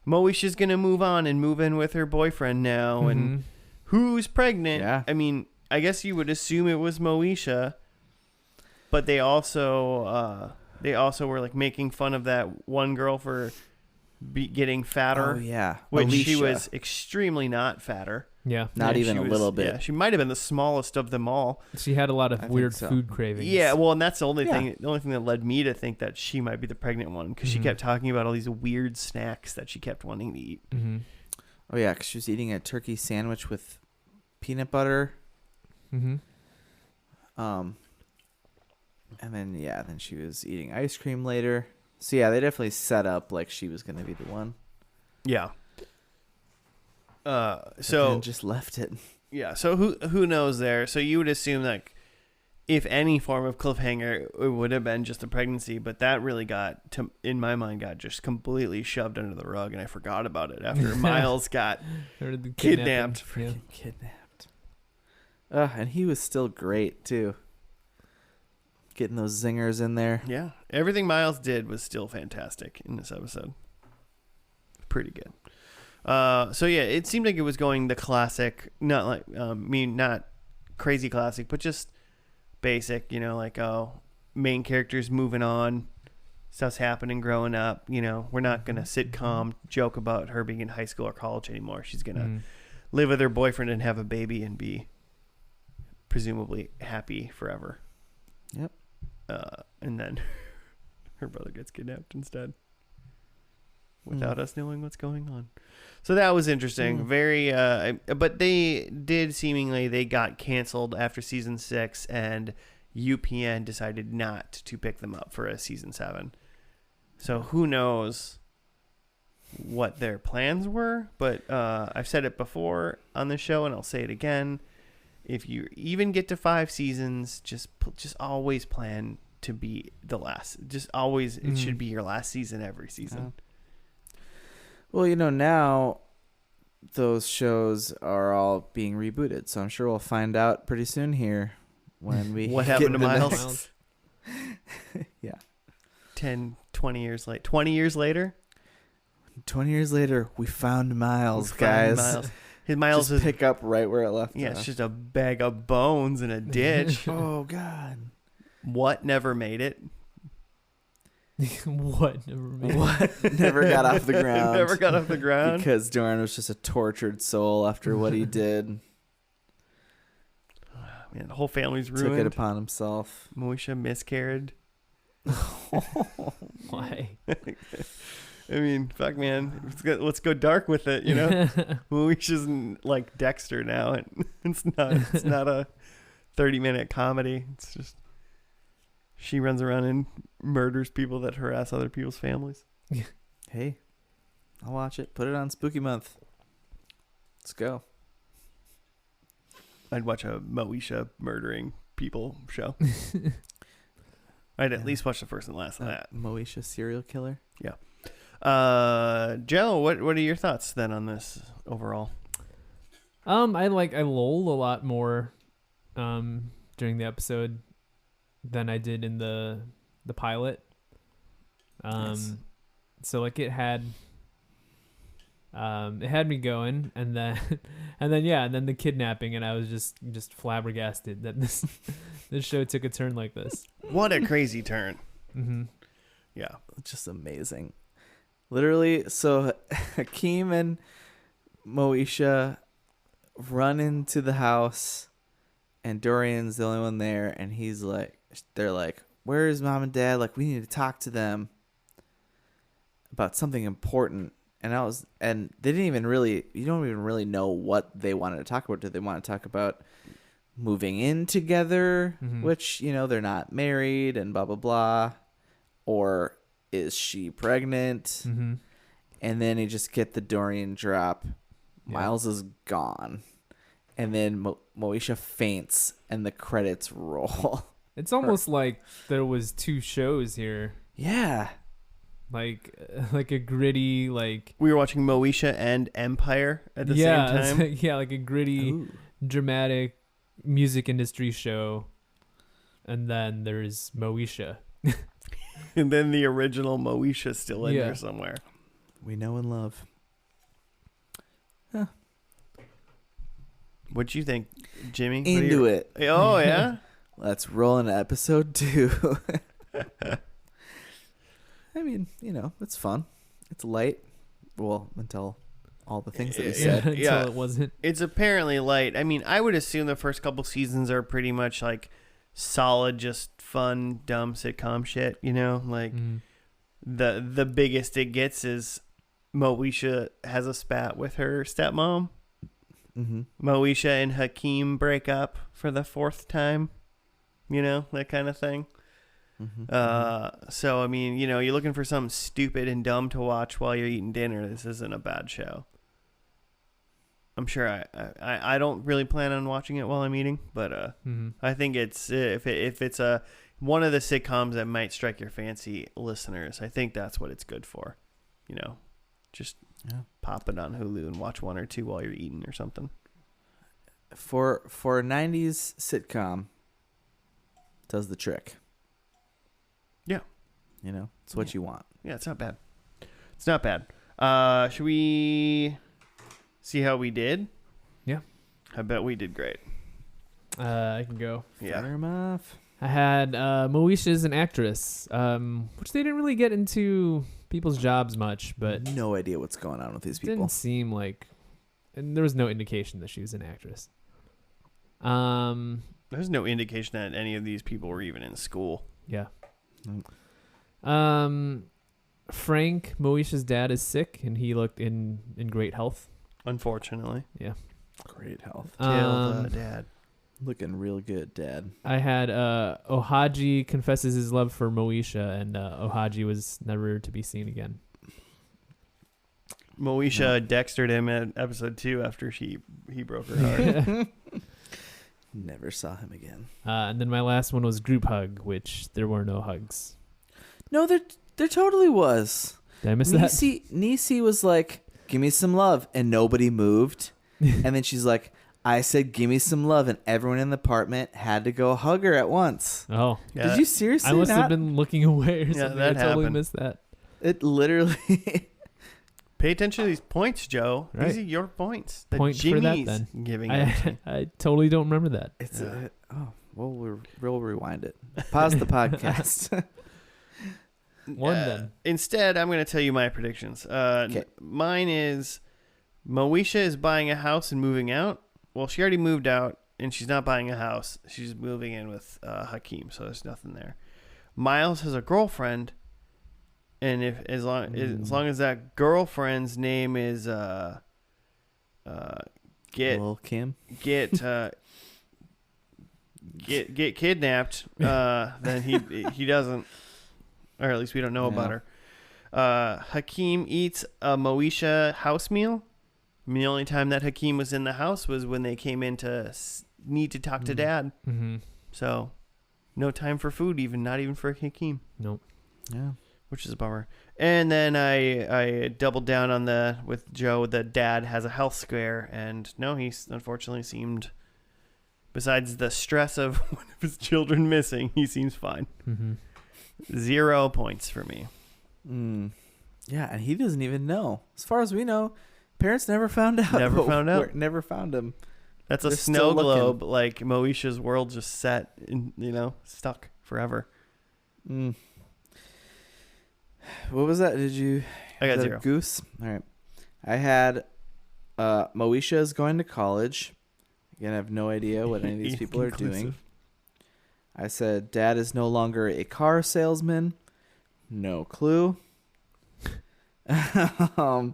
Moesha's gonna move on and move in with her boyfriend now, and who's pregnant? Yeah. I mean, I guess you would assume it was Moesha, but they also were like making fun of that one girl for getting fatter. Oh yeah. Which she Alicia. was extremely not fatter. Yeah. Not Yeah, even she a was- little bit. Yeah, she might have been the smallest of them all. She had a lot I of think weird so. food cravings. Yeah, well, and that's the only Yeah. thing. The only thing that led me to think that she might be the pregnant one, because she Mhm. kept talking about all these weird snacks that she kept wanting to eat. Mm-hmm. Oh yeah, 'cause she was eating a turkey sandwich with peanut butter. Mm-hmm. And then she was eating ice cream later. So yeah, they definitely set up like she was gonna be the one. Yeah. But So then just left it. yeah. So who knows there? So you would assume that if any form of cliffhanger, it would have been just a pregnancy, but that really in my mind, got just completely shoved under the rug, and I forgot about it after Miles got kidnapped. Yeah. Kidnapped. And he was still great too. Getting those zingers in there. Yeah, everything Miles did was still fantastic in this episode. Pretty good. So yeah, it seemed like it was going the classic, not crazy classic, but just basic. Like main characters moving on, stuff's happening, growing up. We're not gonna sitcom joke about her being in high school or college anymore. She's gonna live with her boyfriend and have a baby and be presumably happy forever. Yep. And then her brother gets kidnapped instead without us knowing what's going on. So that was interesting. Very, but they got canceled after season 6, and UPN decided not to pick them up for a season 7. So who knows what their plans were, but I've said it before on the show, and I'll say it again. If you even get to 5 seasons, just always plan to be the last. Just always, it should be your last season every season. Well, now those shows are all being rebooted, so I'm sure we'll find out pretty soon here when we What get happened to the Miles? next- Yeah. 10, 20 years late. 20 years later, 20 years later, we found Miles, we guys. find Miles. His Miles Just is pick up right where it left yeah, off. it's just a bag of bones in a ditch. Oh God. What never made it? What? Never mind. What? Never got off the ground. Never got off the ground. Because Doran was just a tortured soul after what he did. Man, the whole family's Took it ruined. upon himself. Moesha miscarried. Why? I mean, fuck, man. Let's go dark with it, Moesha's like Dexter now. It's not a 30-minute comedy. It's just she runs around and murders people that harass other people's families. Hey, I'll watch it. Put it on Spooky Month. Let's go. I'd watch a Moesha murdering people show. I'd at least watch the first and last of that. Moesha serial killer. Joe, what are your thoughts then on this overall? I lulled a lot more during the episode than I did in the pilot. Yes. So like it had It had me going, and then and then the kidnapping, and I was just flabbergasted that this this show took a turn like this. What a crazy turn. Mm-hmm. Yeah. Just amazing. Literally, so Hakeem and Moesha run into the house, and Dorian's the only one there, and they're like, where's mom and dad? Like, we need to talk to them about something important. And they didn't even really, you don't even really know what they wanted to talk about. Did they want to talk about moving in together, which, they're not married and blah, blah, blah. Or is she pregnant? Mm-hmm. And then you just get the Dorian drop. Yeah. Miles is gone. And then Moesha faints and the credits roll. It's almost like there was two shows here. Yeah. Like a gritty, like... We were watching Moesha and Empire at the yeah, same time. it's like a gritty, dramatic music industry show. And then there's Moesha. And then the original Moesha still in Yeah. there somewhere. We know and love. What'd you think, Jimmy? Into it. Oh, yeah? Let's roll into episode 2. I mean, it's fun. It's light. Well, until all the things that we Yeah, said. until Yeah. it wasn't. It's apparently light. I mean, I would assume the first couple seasons are pretty much like solid, just fun, dumb sitcom shit, Like Mm. the biggest it gets is Moesha has a spat with her stepmom. Mm-hmm. Moesha and Hakeem break up for the 4th time. That kind of thing. Mm-hmm. So, I mean, you're looking for something stupid and dumb to watch while you're eating dinner. This isn't a bad show. I'm sure I don't really plan on watching it while I'm eating, but I think it's if it's one of the sitcoms that might strike your fancy, listeners, I think that's what it's good for. Just pop it on Hulu and watch 1 or 2 while you're eating or something. For a 90s sitcom, does the trick. Yeah. It's what you want. Yeah, it's not bad. It's not bad. Should we see how we did? Yeah. I bet we did great. I can go. Yeah. Fire 'em off. I had Moesha as an actress, which they didn't really get into people's jobs much, but No idea what's going on with these people. didn't seem like, and there was no indication that she was an actress. There's no indication that any of these people were even in school. Yeah. Mm. Frank, Moesha's dad, is sick, and he looked in great health. Unfortunately. Yeah. Great health. Kill the dad. Looking real good, Dad. I had Ohaji confesses his love for Moesha, and Ohaji was never to be seen again. Moesha dextered him at episode 2 after he broke her heart. Never saw him again. And then my last one was group hug, which there were no hugs. No, there totally was. Did I miss that? Niecy was like, give me some love, and nobody moved. And then she's like, I said, give me some love, and everyone in the apartment had to go hug her at once. Oh. Yeah. Did you seriously I must not? have been looking away or something. that I totally happened. missed that. It literally... Pay attention to these points, Joe. Right. These are your points. That Point for that, Jimmy's then. giving out. I totally don't remember that. It's Yeah. we'll rewind it. Pause the podcast. Then. Instead, I'm going to tell you my predictions. Okay. Mine is Moesha is buying a house and moving out. Well, she already moved out, and she's not buying a house. She's moving in with Hakeem, so there's nothing there. Miles has a girlfriend, and as long as that girlfriend's name is Lil Kim. get kidnapped, then he doesn't, or at least we don't know about her. Hakeem eats a Moesha house meal. I mean, the only time that Hakeem was in the house was when they came in to need to talk to Dad. Mm-hmm. So, no time for food, not even for Hakeem. Nope. Yeah. Which is a bummer. And then I doubled down on with Joe that Dad has a health scare, and no, he unfortunately seemed, besides the stress of one of his children missing, he seems fine. Mm-hmm. 0 points for me. Yeah, and he doesn't even know. As far as we know, Parents never found out. Never found out. Never found him. That's a They're snow still looking. globe, like Moesha's world just set, in, stuck forever. Mm. What was that? Did you? I got the 0. Goose. All right. I had Moesha is going to college. Again, I have no idea what any of these people are doing. Inclusive. I said Dad is no longer a car salesman. No clue. I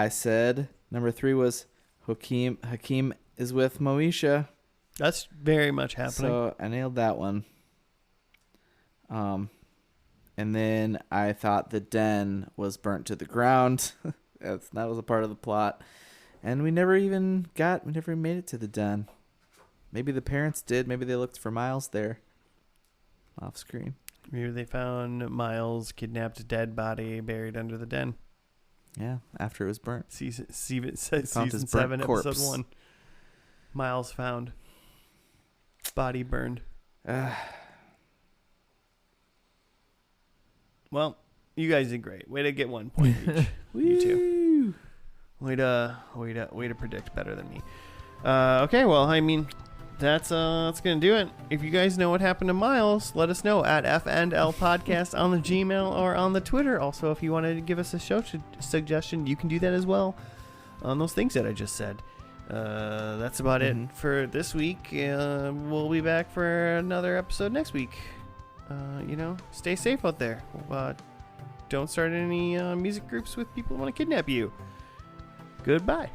said number 3 was Hakeem is with Moesha. That's very much happening. So I nailed that one. And then I thought the den was burnt to the ground. That was a part of the plot. And we never made it to the den. Maybe the parents did. Maybe they looked for Miles there. Off screen. Maybe they found Miles' kidnapped dead body buried under the den. Yeah, after it was burnt. Season found 7, his burnt episode corpse. 1. Miles found. Body burned. Well, you guys did great. Way to get 1 point each. You two. Way to predict better than me. Okay, well, I mean, that's gonna do it. If you guys know what happened to Miles, let us know at FNL Podcast on the Gmail or on the Twitter. Also, if you wanted to give us a show suggestion, you can do that as well on those things that I just said. That's about it for this week. We'll be back for another episode next week. Stay safe out there. Don't start any music groups with people who want to kidnap you. Goodbye.